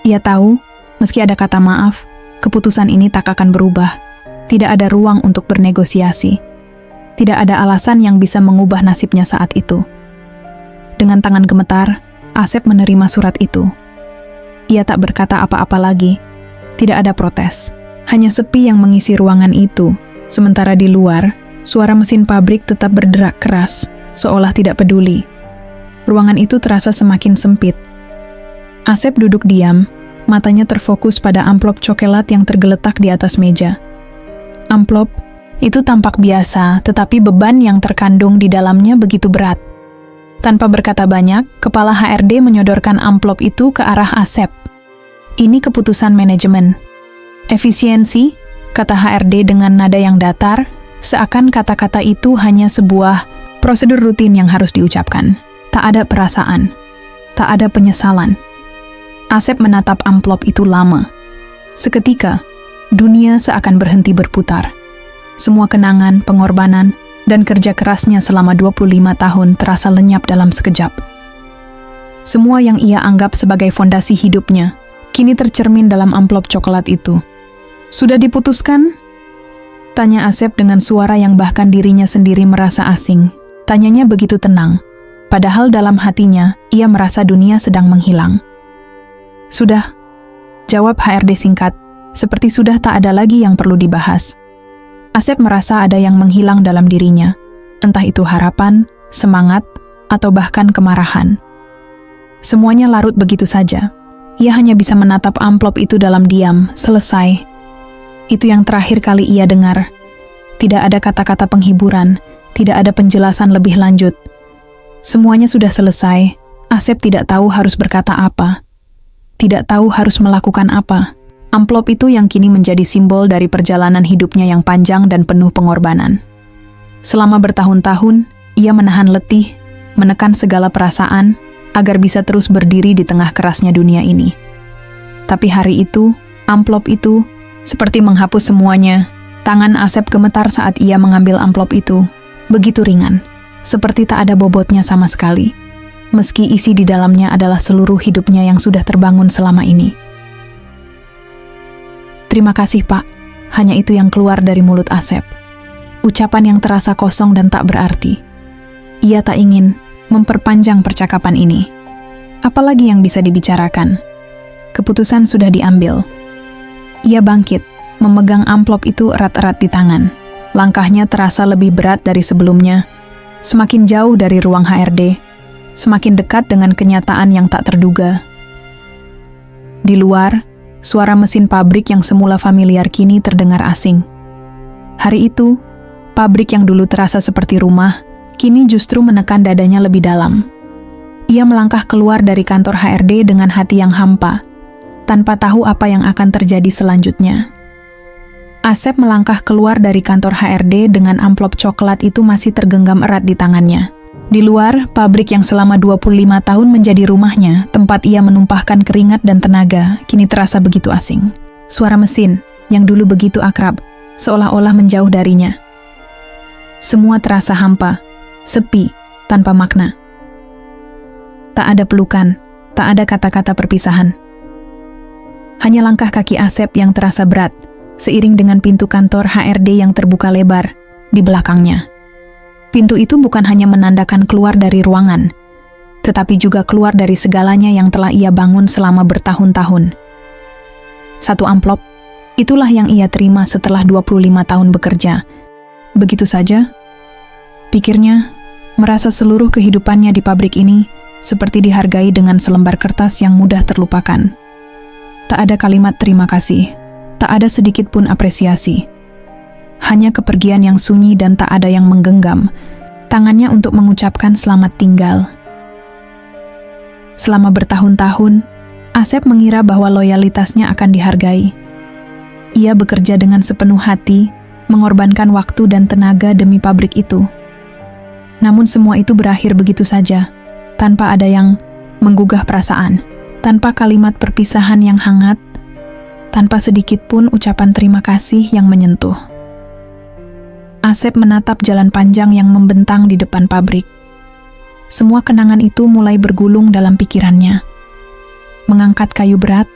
Ia tahu, meski ada kata maaf, keputusan ini tak akan berubah. Tidak ada ruang untuk bernegosiasi. Tidak ada alasan yang bisa mengubah nasibnya saat itu. Dengan tangan gemetar, Asep menerima surat itu. Ia tak berkata apa-apa lagi. Tidak ada protes. Hanya sepi yang mengisi ruangan itu. Sementara di luar, suara mesin pabrik tetap berderak keras, seolah tidak peduli. Ruangan itu terasa semakin sempit. Asep duduk diam, matanya terfokus pada amplop coklat yang tergeletak di atas meja. Amplop itu tampak biasa, tetapi beban yang terkandung di dalamnya begitu berat. Tanpa berkata banyak, kepala HRD menyodorkan amplop itu ke arah Asep. "Ini keputusan manajemen. Efisiensi," kata HRD dengan nada yang datar, seakan kata-kata itu hanya sebuah prosedur rutin yang harus diucapkan. Tak ada perasaan, tak ada penyesalan. Asep menatap amplop itu lama. Seketika, dunia seakan berhenti berputar. Semua kenangan, pengorbanan, dan kerja kerasnya selama 25 tahun terasa lenyap dalam sekejap. Semua yang ia anggap sebagai fondasi hidupnya, kini tercermin dalam amplop coklat itu. "Sudah diputuskan?" tanya Asep dengan suara yang bahkan dirinya sendiri merasa asing. Tanyanya begitu tenang, padahal dalam hatinya ia merasa dunia sedang menghilang. "Sudah," jawab HRD singkat, seperti sudah tak ada lagi yang perlu dibahas. Asep merasa ada yang menghilang dalam dirinya, entah itu harapan, semangat, atau bahkan kemarahan. Semuanya larut begitu saja. Ia hanya bisa menatap amplop itu dalam diam. Selesai. Itu yang terakhir kali ia dengar. Tidak ada kata-kata penghiburan, tidak ada penjelasan lebih lanjut. Semuanya sudah selesai. Asep tidak tahu harus berkata apa. Tidak tahu harus melakukan apa. Amplop itu yang kini menjadi simbol dari perjalanan hidupnya yang panjang dan penuh pengorbanan. Selama bertahun-tahun, ia menahan letih, menekan segala perasaan, agar bisa terus berdiri di tengah kerasnya dunia ini. Tapi hari itu, amplop itu, seperti menghapus semuanya. Tangan Asep gemetar saat ia mengambil amplop itu. Begitu ringan, seperti tak ada bobotnya sama sekali. Meski isi di dalamnya adalah seluruh hidupnya yang sudah terbangun selama ini. "Terima kasih, Pak." Hanya itu yang keluar dari mulut Asep. ucapan yang terasa kosong dan tak berarti. Ia tak ingin memperpanjang percakapan ini. Apalagi yang bisa dibicarakan? Keputusan sudah diambil. Ia bangkit, memegang amplop itu erat-erat di tangan. Langkahnya terasa lebih berat dari sebelumnya, semakin jauh dari ruang HRD, semakin dekat dengan kenyataan yang tak terduga. Di luar, suara mesin pabrik yang semula familiar kini terdengar asing. Hari itu, pabrik yang dulu terasa seperti rumah, kini justru menekan dadanya lebih dalam. Ia melangkah keluar dari kantor HRD dengan hati yang hampa, tanpa tahu apa yang akan terjadi selanjutnya. Asep melangkah keluar dari kantor HRD dengan amplop coklat itu masih tergenggam erat di tangannya. Di luar, pabrik yang selama 25 tahun menjadi rumahnya, tempat ia menumpahkan keringat dan tenaga, kini terasa begitu asing. Suara mesin, yang dulu begitu akrab, seolah-olah menjauh darinya. Semua terasa hampa, sepi, tanpa makna. Tak ada pelukan, tak ada kata-kata perpisahan. Hanya langkah kaki Asep yang terasa berat, seiring dengan pintu kantor HRD yang terbuka lebar di belakangnya. Pintu itu bukan hanya menandakan keluar dari ruangan, tetapi juga keluar dari segalanya yang telah ia bangun selama bertahun-tahun. Satu amplop, itulah yang ia terima setelah 25 tahun bekerja. Begitu saja, pikirnya, merasa seluruh kehidupannya di pabrik ini seperti dihargai dengan selembar kertas yang mudah terlupakan. Tak ada kalimat terima kasih, tak ada sedikit pun apresiasi. Hanya kepergian yang sunyi dan tak ada yang menggenggam tangannya untuk mengucapkan selamat tinggal. Selama bertahun-tahun, Asep mengira bahwa loyalitasnya akan dihargai. Ia bekerja dengan sepenuh hati, mengorbankan waktu dan tenaga demi pabrik itu. Namun semua itu berakhir begitu saja, tanpa ada yang menggugah perasaan, tanpa kalimat perpisahan yang hangat, tanpa sedikit pun ucapan terima kasih yang menyentuh. Asep menatap jalan panjang yang membentang di depan pabrik. Semua kenangan itu mulai bergulung dalam pikirannya. Mengangkat kayu berat,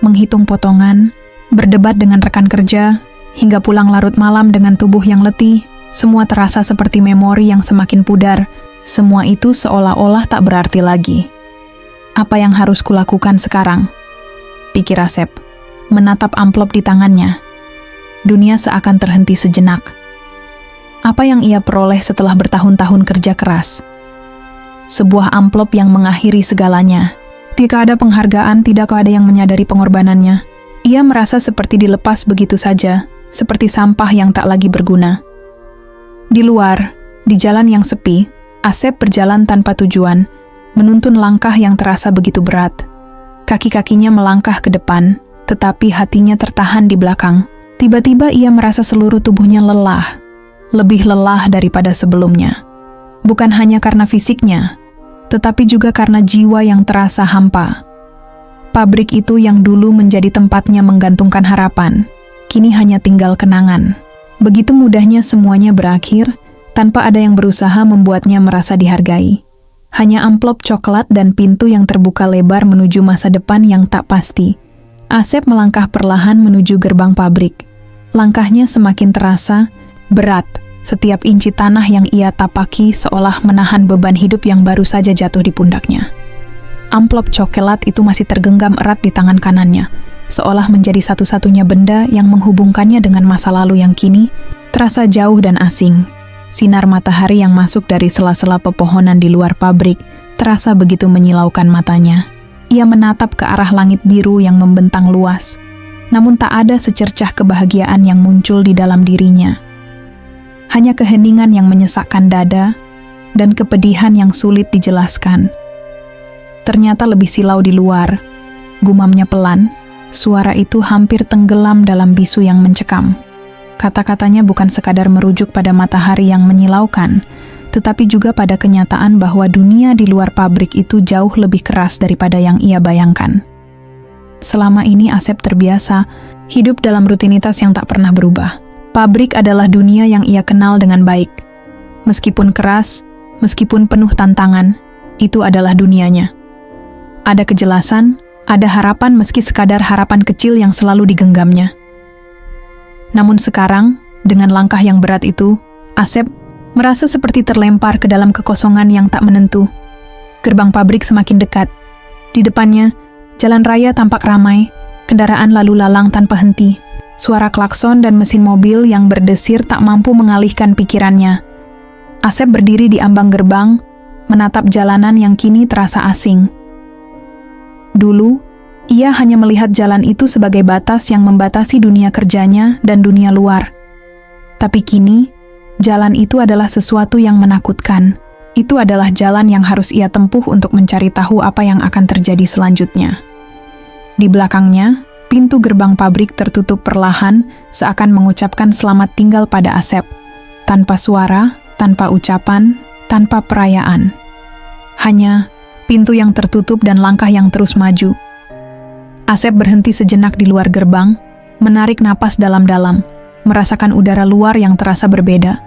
menghitung potongan, berdebat dengan rekan kerja, hingga pulang larut malam dengan tubuh yang letih, semua terasa seperti memori yang semakin pudar. Semua itu seolah-olah tak berarti lagi. Apa yang harus kulakukan sekarang? Pikir Asep, menatap amplop di tangannya. Dunia seakan terhenti sejenak. Apa yang ia peroleh setelah bertahun-tahun kerja keras? Sebuah amplop yang mengakhiri segalanya. Jika ada penghargaan, tidak ada yang menyadari pengorbanannya. Ia merasa seperti dilepas begitu saja, seperti sampah yang tak lagi berguna. Di luar, di jalan yang sepi, Asep berjalan tanpa tujuan, menuntun langkah yang terasa begitu berat. Kaki-kakinya melangkah ke depan, tetapi hatinya tertahan di belakang. Tiba-tiba ia merasa seluruh tubuhnya lelah, lebih lelah daripada sebelumnya. Bukan hanya karena fisiknya, tetapi juga karena jiwa yang terasa hampa. Pabrik itu yang dulu menjadi tempatnya menggantungkan harapan, kini hanya tinggal kenangan. Begitu mudahnya semuanya berakhir, tanpa ada yang berusaha membuatnya merasa dihargai. Hanya amplop coklat dan pintu yang terbuka lebar menuju masa depan yang tak pasti. Asep melangkah perlahan menuju gerbang pabrik. Langkahnya semakin terasa berat. Setiap inci tanah yang ia tapaki seolah menahan beban hidup yang baru saja jatuh di pundaknya. Amplop coklat itu masih tergenggam erat di tangan kanannya, seolah menjadi satu-satunya benda yang menghubungkannya dengan masa lalu yang kini terasa jauh dan asing. Sinar matahari yang masuk dari sela-sela pepohonan di luar pabrik terasa begitu menyilaukan matanya. Ia menatap ke arah langit biru yang membentang luas, namun tak ada secercah kebahagiaan yang muncul di dalam dirinya. Hanya keheningan yang menyesakkan dada dan kepedihan yang sulit dijelaskan. Ternyata lebih silau di luar, gumamnya pelan, suara itu hampir tenggelam dalam bisu yang mencekam. Kata-katanya bukan sekadar merujuk pada matahari yang menyilaukan, tetapi juga pada kenyataan bahwa dunia di luar pabrik itu jauh lebih keras daripada yang ia bayangkan. Selama ini Asep terbiasa hidup dalam rutinitas yang tak pernah berubah. Pabrik adalah dunia yang ia kenal dengan baik. Meskipun keras, meskipun penuh tantangan, itu adalah dunianya. Ada kejelasan, ada harapan meski sekadar harapan kecil yang selalu digenggamnya. Namun sekarang, Dengan langkah yang berat itu, Asep merasa seperti terlempar ke dalam kekosongan yang tak menentu. Gerbang pabrik semakin dekat. Di depannya, jalan raya tampak ramai, kendaraan lalu lalang tanpa henti. Suara klakson dan mesin mobil yang berdesir tak mampu mengalihkan pikirannya. Asep berdiri di ambang gerbang, menatap jalanan yang kini terasa asing. Dulu, ia hanya melihat jalan itu sebagai batas yang membatasi dunia kerjanya dan dunia luar. Tapi kini, jalan itu adalah sesuatu yang menakutkan. Itu adalah jalan yang harus ia tempuh untuk mencari tahu apa yang akan terjadi selanjutnya. Di belakangnya, pintu gerbang pabrik tertutup perlahan, seakan mengucapkan selamat tinggal pada Asep. Tanpa suara, tanpa ucapan, tanpa perayaan. Hanya pintu yang tertutup dan langkah yang terus maju. Asep berhenti sejenak di luar gerbang, menarik napas dalam-dalam, merasakan udara luar yang terasa berbeda,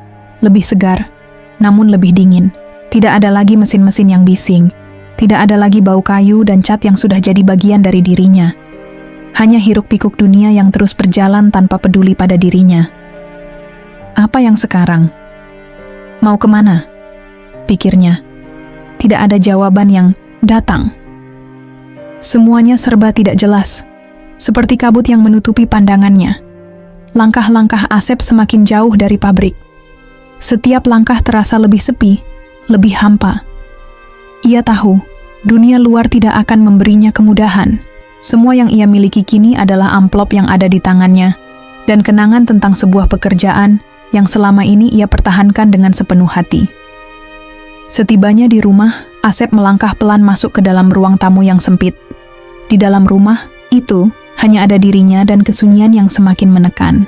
lebih segar, namun lebih dingin. Tidak ada lagi mesin-mesin yang bising, tidak ada lagi bau kayu dan cat yang sudah jadi bagian dari dirinya. Hanya hiruk-pikuk dunia yang terus berjalan tanpa peduli pada dirinya. Apa yang sekarang? Mau kemana? Pikirnya. Tidak ada jawaban yang datang. Semuanya serba tidak jelas, seperti kabut yang menutupi pandangannya. Langkah-langkah Asep semakin jauh dari pabrik. Setiap langkah terasa lebih sepi, lebih hampa. Ia tahu, dunia luar tidak akan memberinya kemudahan. Semua yang ia miliki kini adalah amplop yang ada di tangannya, dan kenangan tentang sebuah pekerjaan yang selama ini ia pertahankan dengan sepenuh hati. Setibanya di rumah, Asep melangkah pelan masuk ke dalam ruang tamu yang sempit. Di dalam rumah itu, hanya ada dirinya dan kesunyian yang semakin menekan.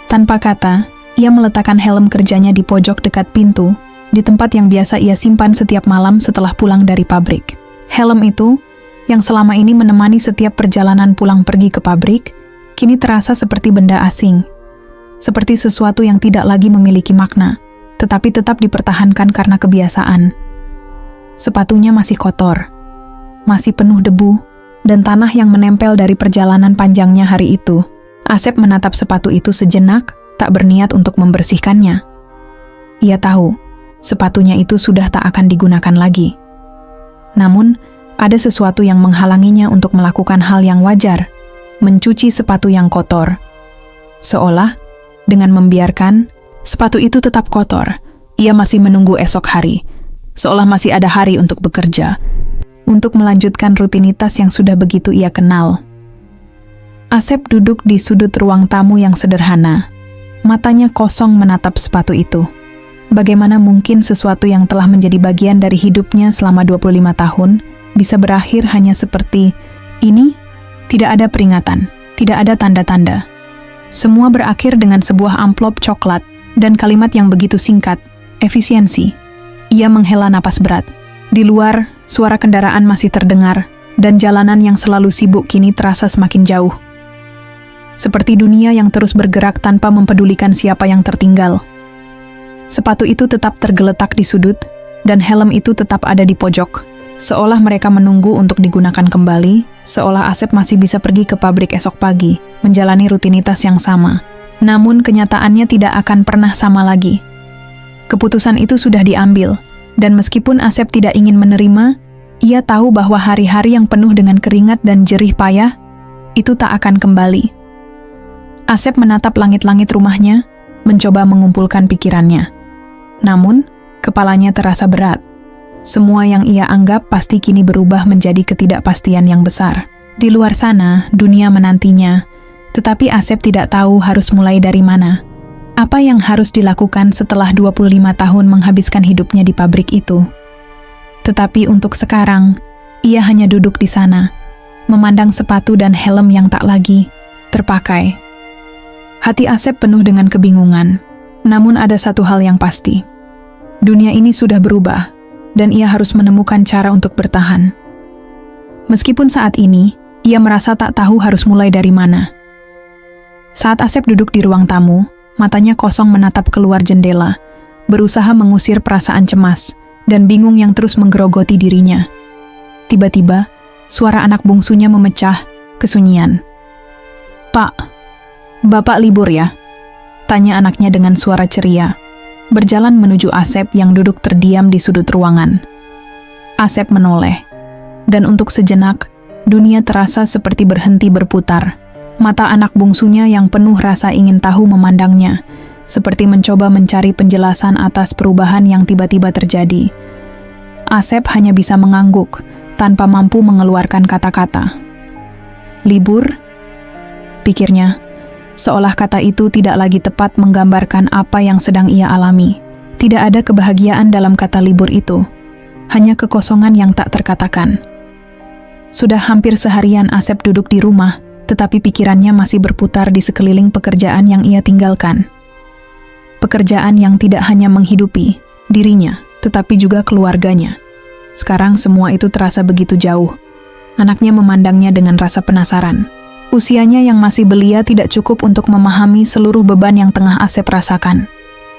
Tanpa kata, ia meletakkan helm kerjanya di pojok dekat pintu, di tempat yang biasa ia simpan setiap malam setelah pulang dari pabrik. Helm itu, yang selama ini menemani setiap perjalanan pulang pergi ke pabrik, kini terasa seperti benda asing. Seperti sesuatu yang tidak lagi memiliki makna, tetapi tetap dipertahankan karena kebiasaan. Sepatunya masih kotor, masih penuh debu, dan tanah yang menempel dari perjalanan panjangnya hari itu. Asep menatap sepatu itu sejenak, tak berniat untuk membersihkannya. Ia tahu, sepatunya itu sudah tak akan digunakan lagi. Namun, ada sesuatu yang menghalanginya untuk melakukan hal yang wajar, mencuci sepatu yang kotor. Seolah, dengan membiarkan sepatu itu tetap kotor, ia masih menunggu esok hari, seolah masih ada hari untuk bekerja, untuk melanjutkan rutinitas yang sudah begitu ia kenal. Asep duduk di sudut ruang tamu yang sederhana, matanya kosong menatap sepatu itu. Bagaimana mungkin sesuatu yang telah menjadi bagian dari hidupnya selama 25 tahun bisa berakhir hanya seperti ini? Tidak ada peringatan, tidak ada tanda-tanda. Semua berakhir dengan sebuah amplop coklat dan kalimat yang begitu singkat, efisiensi. Ia menghela napas berat. Di luar, suara kendaraan masih terdengar, dan jalanan yang selalu sibuk kini terasa semakin jauh. Seperti dunia yang terus bergerak tanpa mempedulikan siapa yang tertinggal. Sepatu itu tetap tergeletak di sudut, dan helm itu tetap ada di pojok. Seolah mereka menunggu untuk digunakan kembali, seolah Asep masih bisa pergi ke pabrik esok pagi, menjalani rutinitas yang sama. Namun kenyataannya tidak akan pernah sama lagi. Keputusan itu sudah diambil, dan meskipun Asep tidak ingin menerima, ia tahu bahwa hari-hari yang penuh dengan keringat dan jerih payah, itu tak akan kembali. Asep menatap langit-langit rumahnya, mencoba mengumpulkan pikirannya. Namun, kepalanya terasa berat. Semua yang ia anggap pasti kini berubah menjadi ketidakpastian yang besar. Di luar sana, dunia menantinya, tetapi Asep tidak tahu harus mulai dari mana. Apa yang harus dilakukan setelah 25 tahun menghabiskan hidupnya di pabrik itu. Tetapi untuk sekarang, ia hanya duduk di sana, memandang sepatu dan helm yang tak lagi terpakai. Hati Asep penuh dengan kebingungan, namun ada satu hal yang pasti. Dunia ini sudah berubah, dan ia harus menemukan cara untuk bertahan. Meskipun saat ini, ia merasa tak tahu harus mulai dari mana. Saat Asep duduk di ruang tamu, matanya kosong menatap keluar jendela, berusaha mengusir perasaan cemas dan bingung yang terus menggerogoti dirinya. Tiba-tiba, suara anak bungsunya memecah kesunyian. "Pak, Bapak libur ya?" Tanya anaknya dengan suara ceria, berjalan menuju Asep yang duduk terdiam di sudut ruangan. Asep menoleh, dan untuk sejenak, dunia terasa seperti berhenti berputar. Mata anak bungsunya yang penuh rasa ingin tahu memandangnya, seperti mencoba mencari penjelasan atas perubahan yang tiba-tiba terjadi. Asep hanya bisa mengangguk, tanpa mampu mengeluarkan kata-kata. Libur? Pikirnya, seolah kata itu tidak lagi tepat menggambarkan apa yang sedang ia alami. Tidak ada kebahagiaan dalam kata libur itu, hanya kekosongan yang tak terkatakan. Sudah hampir seharian Asep duduk di rumah, tetapi pikirannya masih berputar di sekeliling pekerjaan yang ia tinggalkan. Pekerjaan yang tidak hanya menghidupi dirinya, tetapi juga keluarganya. Sekarang semua itu terasa begitu jauh. Anaknya memandangnya dengan rasa penasaran. Usianya yang masih belia tidak cukup untuk memahami seluruh beban yang tengah Asep rasakan.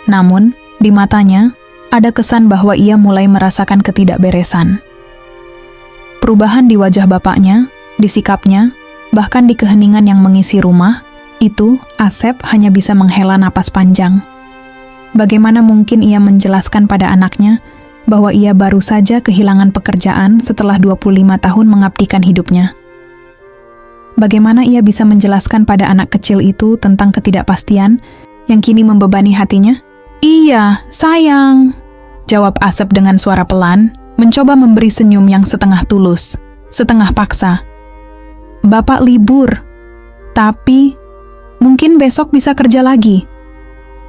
Namun, di matanya, ada kesan bahwa ia mulai merasakan ketidakberesan. Perubahan di wajah bapaknya, di sikapnya, bahkan di keheningan yang mengisi rumah, itu Asep hanya bisa menghela napas panjang. Bagaimana mungkin ia menjelaskan pada anaknya bahwa ia baru saja kehilangan pekerjaan setelah 25 tahun mengabdikan hidupnya? Bagaimana ia bisa menjelaskan pada anak kecil itu tentang ketidakpastian yang kini membebani hatinya? "Iya, sayang," jawab Asep dengan suara pelan, mencoba memberi senyum yang setengah tulus, setengah paksa. "Bapak libur, tapi mungkin besok bisa kerja lagi."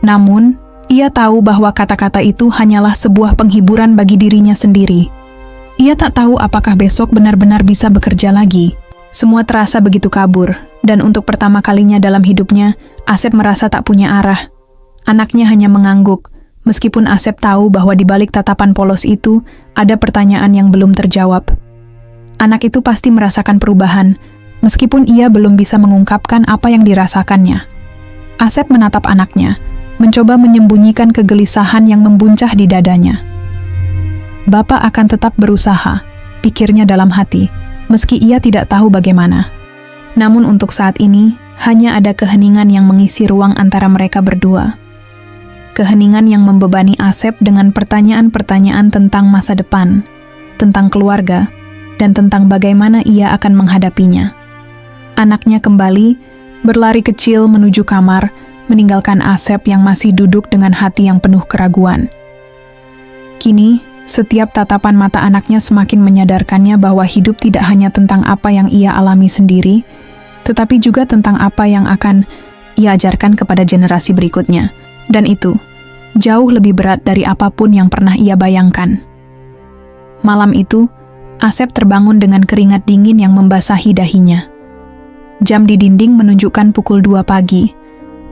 Namun, ia tahu bahwa kata-kata itu hanyalah sebuah penghiburan bagi dirinya sendiri. Ia tak tahu apakah besok benar-benar bisa bekerja lagi. Semua terasa begitu kabur, dan untuk pertama kalinya dalam hidupnya, Asep merasa tak punya arah. Anaknya hanya mengangguk, meskipun Asep tahu bahwa di balik tatapan polos itu, ada pertanyaan yang belum terjawab. Anak itu pasti merasakan perubahan, meskipun ia belum bisa mengungkapkan apa yang dirasakannya. Asep menatap anaknya, mencoba menyembunyikan kegelisahan yang membuncah di dadanya. "Bapak akan tetap berusaha," pikirnya dalam hati, meski ia tidak tahu bagaimana. Namun untuk saat ini, hanya ada keheningan yang mengisi ruang antara mereka berdua. Keheningan yang membebani Asep dengan pertanyaan-pertanyaan tentang masa depan, tentang keluarga, dan tentang bagaimana ia akan menghadapinya. Anaknya kembali, berlari kecil menuju kamar, meninggalkan Asep yang masih duduk dengan hati yang penuh keraguan. Kini, setiap tatapan mata anaknya semakin menyadarkannya bahwa hidup tidak hanya tentang apa yang ia alami sendiri, tetapi juga tentang apa yang akan ia ajarkan kepada generasi berikutnya. Dan itu, jauh lebih berat dari apapun yang pernah ia bayangkan. Malam itu, Asep terbangun dengan keringat dingin yang membasahi dahinya. Jam di dinding menunjukkan pukul 2 pagi,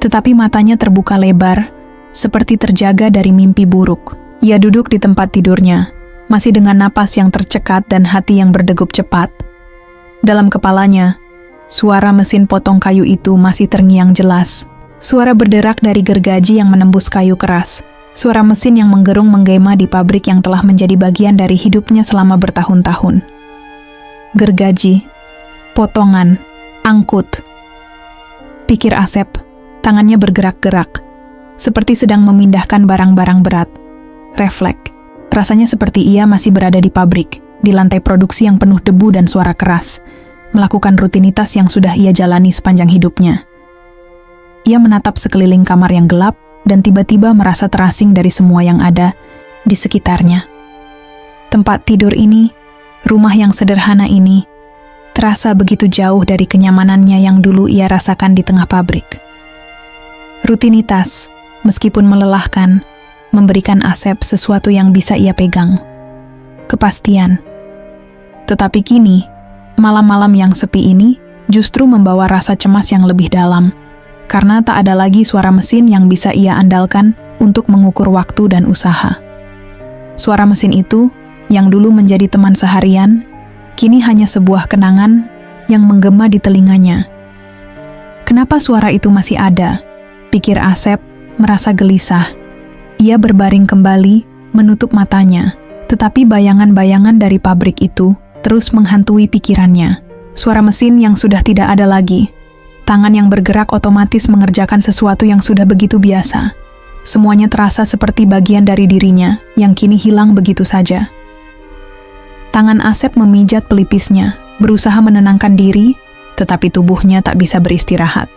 tetapi matanya terbuka lebar, seperti terjaga dari mimpi buruk. Ia duduk di tempat tidurnya, masih dengan napas yang tercekat dan hati yang berdegup cepat. Dalam kepalanya, suara mesin potong kayu itu masih terngiang jelas. Suara berderak dari gergaji yang menembus kayu keras. Suara mesin yang menggerung menggema di pabrik yang telah menjadi bagian dari hidupnya selama bertahun-tahun. Gergaji, potongan, angkut. Pikir Asep, tangannya bergerak-gerak, seperti sedang memindahkan barang-barang berat. Refleks. Rasanya seperti ia masih berada di pabrik, di lantai produksi yang penuh debu dan suara keras, melakukan rutinitas yang sudah ia jalani sepanjang hidupnya. Ia menatap sekeliling kamar yang gelap dan tiba-tiba merasa terasing dari semua yang ada di sekitarnya. Tempat tidur ini, rumah yang sederhana ini, terasa begitu jauh dari kenyamanannya yang dulu ia rasakan di tengah pabrik. Rutinitas, meskipun melelahkan, memberikan Asep sesuatu yang bisa ia pegang. Kepastian. Tetapi kini, malam-malam yang sepi ini justru membawa rasa cemas yang lebih dalam, karena tak ada lagi suara mesin yang bisa ia andalkan untuk mengukur waktu dan usaha. Suara mesin itu, yang dulu menjadi teman seharian, kini hanya sebuah kenangan yang menggema di telinganya. Kenapa suara itu masih ada? Pikir Asep, merasa gelisah. Ia berbaring kembali, menutup matanya, tetapi bayangan-bayangan dari pabrik itu terus menghantui pikirannya. Suara mesin yang sudah tidak ada lagi. Tangan yang bergerak otomatis mengerjakan sesuatu yang sudah begitu biasa. Semuanya terasa seperti bagian dari dirinya yang kini hilang begitu saja. Tangan Asep memijat pelipisnya, berusaha menenangkan diri, tetapi tubuhnya tak bisa beristirahat.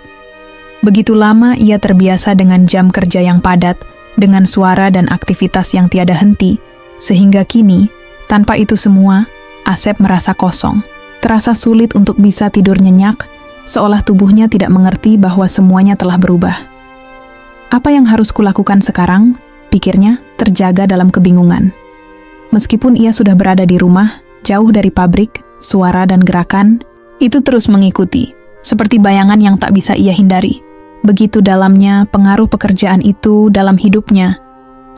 Begitu lama ia terbiasa dengan jam kerja yang padat, dengan suara dan aktivitas yang tiada henti, sehingga kini, tanpa itu semua, Asep merasa kosong. Terasa sulit untuk bisa tidur nyenyak, seolah tubuhnya tidak mengerti bahwa semuanya telah berubah. Apa yang harus kulakukan sekarang? Pikirnya, terjaga dalam kebingungan. Meskipun ia sudah berada di rumah, jauh dari pabrik, suara dan gerakan, itu terus mengikuti, seperti bayangan yang tak bisa ia hindari. Begitu dalamnya pengaruh pekerjaan itu dalam hidupnya,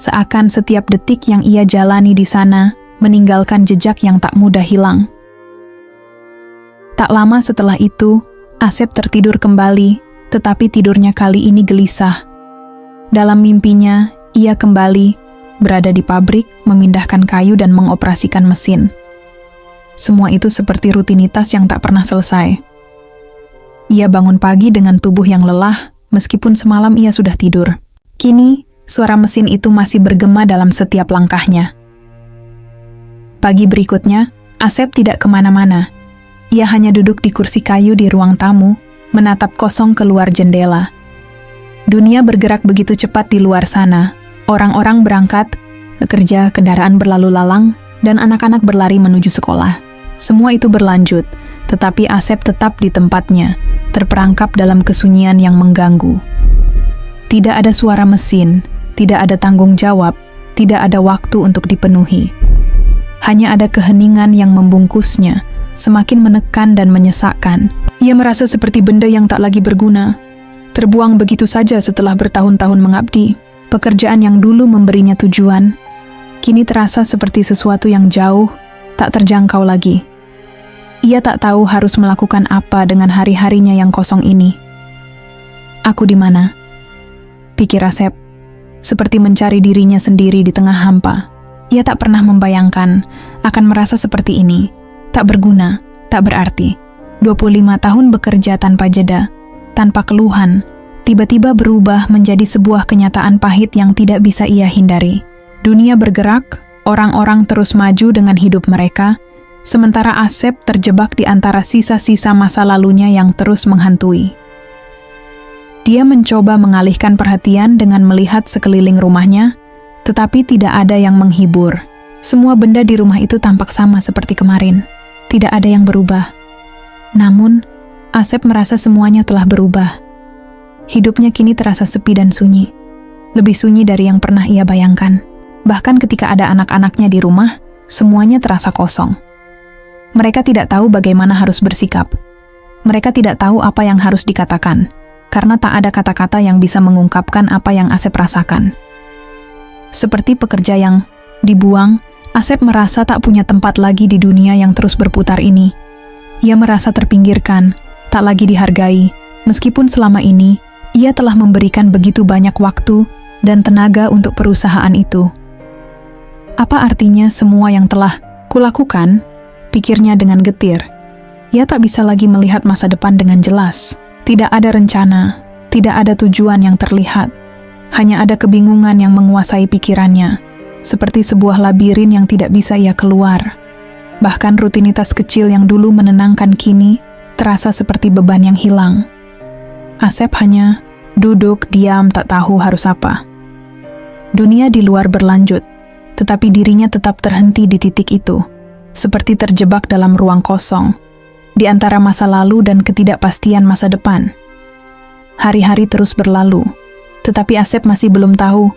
seakan setiap detik yang ia jalani di sana meninggalkan jejak yang tak mudah hilang. Tak lama setelah itu, Asep tertidur kembali, tetapi tidurnya kali ini gelisah. Dalam mimpinya, ia kembali berada di pabrik, memindahkan kayu dan mengoperasikan mesin. Semua itu seperti rutinitas yang tak pernah selesai. Ia bangun pagi dengan tubuh yang lelah, meskipun semalam ia sudah tidur. Kini, suara mesin itu masih bergema dalam setiap langkahnya. Pagi berikutnya, Asep tidak kemana-mana. Ia hanya duduk di kursi kayu di ruang tamu, menatap kosong keluar jendela. Dunia bergerak begitu cepat di luar sana. Orang-orang berangkat, bekerja, kendaraan berlalu lalang, dan anak-anak berlari menuju sekolah. Semua itu berlanjut, tetapi Asep tetap di tempatnya, terperangkap dalam kesunyian yang mengganggu. Tidak ada suara mesin, tidak ada tanggung jawab, tidak ada waktu untuk dipenuhi. Hanya ada keheningan yang membungkusnya, semakin menekan dan menyesakkan. Ia merasa seperti benda yang tak lagi berguna, terbuang begitu saja setelah bertahun-tahun mengabdi. Pekerjaan yang dulu memberinya tujuan, kini terasa seperti sesuatu yang jauh, tak terjangkau lagi. Ia tak tahu harus melakukan apa dengan hari-harinya yang kosong ini. Aku di mana? Pikir Asep, seperti mencari dirinya sendiri di tengah hampa. Ia tak pernah membayangkan akan merasa seperti ini. Tak berguna, tak berarti. 25 tahun bekerja tanpa jeda, tanpa keluhan, tiba-tiba berubah menjadi sebuah kenyataan pahit yang tidak bisa ia hindari. Dunia bergerak, orang-orang terus maju dengan hidup mereka, sementara Asep terjebak di antara sisa-sisa masa lalunya yang terus menghantui. Dia mencoba mengalihkan perhatian dengan melihat sekeliling rumahnya, tetapi tidak ada yang menghibur. Semua benda di rumah itu tampak sama seperti kemarin. Tidak ada yang berubah. Namun, Asep merasa semuanya telah berubah. Hidupnya kini terasa sepi dan sunyi. Lebih sunyi dari yang pernah ia bayangkan. Bahkan ketika ada anak-anaknya di rumah, semuanya terasa kosong. Mereka tidak tahu bagaimana harus bersikap. Mereka tidak tahu apa yang harus dikatakan, karena tak ada kata-kata yang bisa mengungkapkan apa yang Asep rasakan. Seperti pekerja yang dibuang, Asep merasa tak punya tempat lagi di dunia yang terus berputar ini. Ia merasa terpinggirkan, tak lagi dihargai, meskipun selama ini ia telah memberikan begitu banyak waktu dan tenaga untuk perusahaan itu. Apa artinya semua yang telah kulakukan? Pikirnya dengan getir. Ia tak bisa lagi melihat masa depan dengan jelas. Tidak ada rencana, tidak ada tujuan yang terlihat. Hanya ada kebingungan yang menguasai pikirannya, seperti sebuah labirin yang tidak bisa ia keluar. Bahkan rutinitas kecil yang dulu menenangkan kini terasa seperti beban yang hilang. Asep hanya duduk diam tak tahu harus apa. Dunia di luar berlanjut, tetapi dirinya tetap terhenti di titik itu, seperti terjebak dalam ruang kosong, di antara masa lalu dan ketidakpastian masa depan. Hari-hari terus berlalu, tetapi Asep masih belum tahu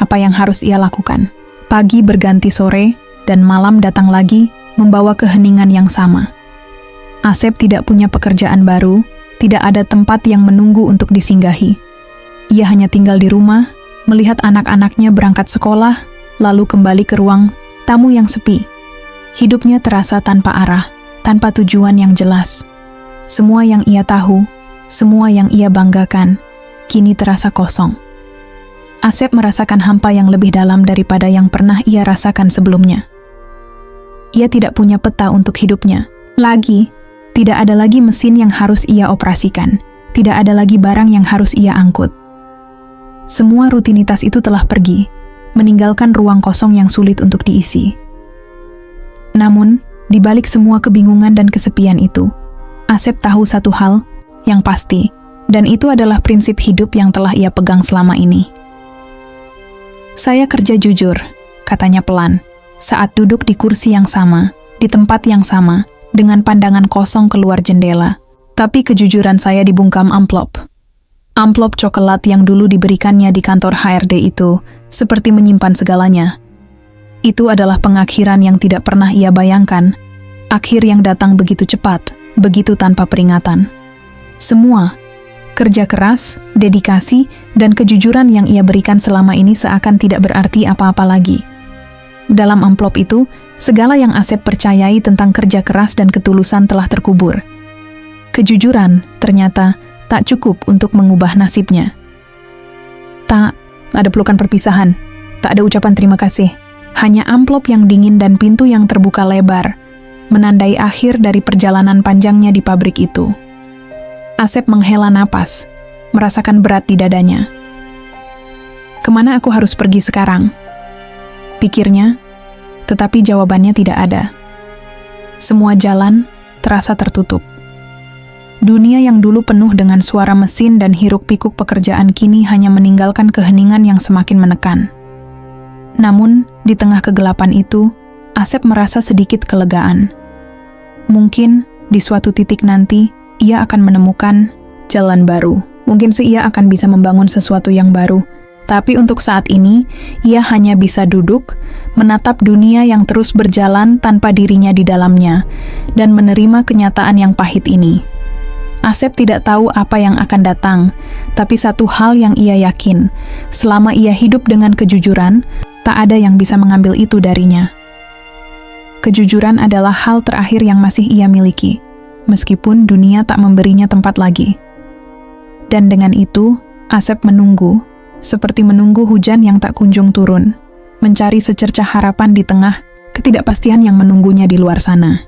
apa yang harus ia lakukan. Pagi berganti sore, dan malam datang lagi, membawa keheningan yang sama. Asep tidak punya pekerjaan baru, tidak ada tempat yang menunggu untuk disinggahi. Ia hanya tinggal di rumah, melihat anak-anaknya berangkat sekolah, lalu kembali ke ruang tamu yang sepi. Hidupnya terasa tanpa arah, tanpa tujuan yang jelas. Semua yang ia tahu, semua yang ia banggakan, kini terasa kosong. Asep merasakan hampa yang lebih dalam daripada yang pernah ia rasakan sebelumnya. Ia tidak punya peta untuk hidupnya. Lagi, tidak ada lagi mesin yang harus ia operasikan. Tidak ada lagi barang yang harus ia angkut. Semua rutinitas itu telah pergi, meninggalkan ruang kosong yang sulit untuk diisi. Namun, di balik semua kebingungan dan kesepian itu, Asep tahu satu hal yang pasti, dan itu adalah prinsip hidup yang telah ia pegang selama ini. "Saya kerja jujur," katanya pelan, saat duduk di kursi yang sama, di tempat yang sama, dengan pandangan kosong keluar jendela. Tapi kejujuran saya dibungkam amplop. Amplop coklat yang dulu diberikannya di kantor HRD itu seperti menyimpan segalanya. Itu adalah pengakhiran yang tidak pernah ia bayangkan, akhir yang datang begitu cepat, begitu tanpa peringatan. Semua, kerja keras, dedikasi, dan kejujuran yang ia berikan selama ini seakan tidak berarti apa-apa lagi. Dalam amplop itu, segala yang Asep percayai tentang kerja keras dan ketulusan telah terkubur. Kejujuran, ternyata, tak cukup untuk mengubah nasibnya. Tak ada pelukan perpisahan, tak ada ucapan terima kasih. Hanya amplop yang dingin dan pintu yang terbuka lebar, menandai akhir dari perjalanan panjangnya di pabrik itu. Asep menghela napas, merasakan berat di dadanya. "Kemana aku harus pergi sekarang?" pikirnya, tetapi jawabannya tidak ada. Semua jalan terasa tertutup. Dunia yang dulu penuh dengan suara mesin dan hiruk-pikuk pekerjaan kini hanya meninggalkan keheningan yang semakin menekan. Namun, di tengah kegelapan itu, Asep merasa sedikit kelegaan. Mungkin, di suatu titik nanti, ia akan menemukan jalan baru. Mungkin sih ia akan bisa membangun sesuatu yang baru. Tapi untuk saat ini, ia hanya bisa duduk, menatap dunia yang terus berjalan tanpa dirinya di dalamnya, dan menerima kenyataan yang pahit ini. Asep tidak tahu apa yang akan datang, tapi satu hal yang ia yakin, selama ia hidup dengan kejujuran, tak ada yang bisa mengambil itu darinya. Kejujuran adalah hal terakhir yang masih ia miliki, meskipun dunia tak memberinya tempat lagi. Dan dengan itu, Asep menunggu, seperti menunggu hujan yang tak kunjung turun, mencari secercah harapan di tengah ketidakpastian yang menunggunya di luar sana.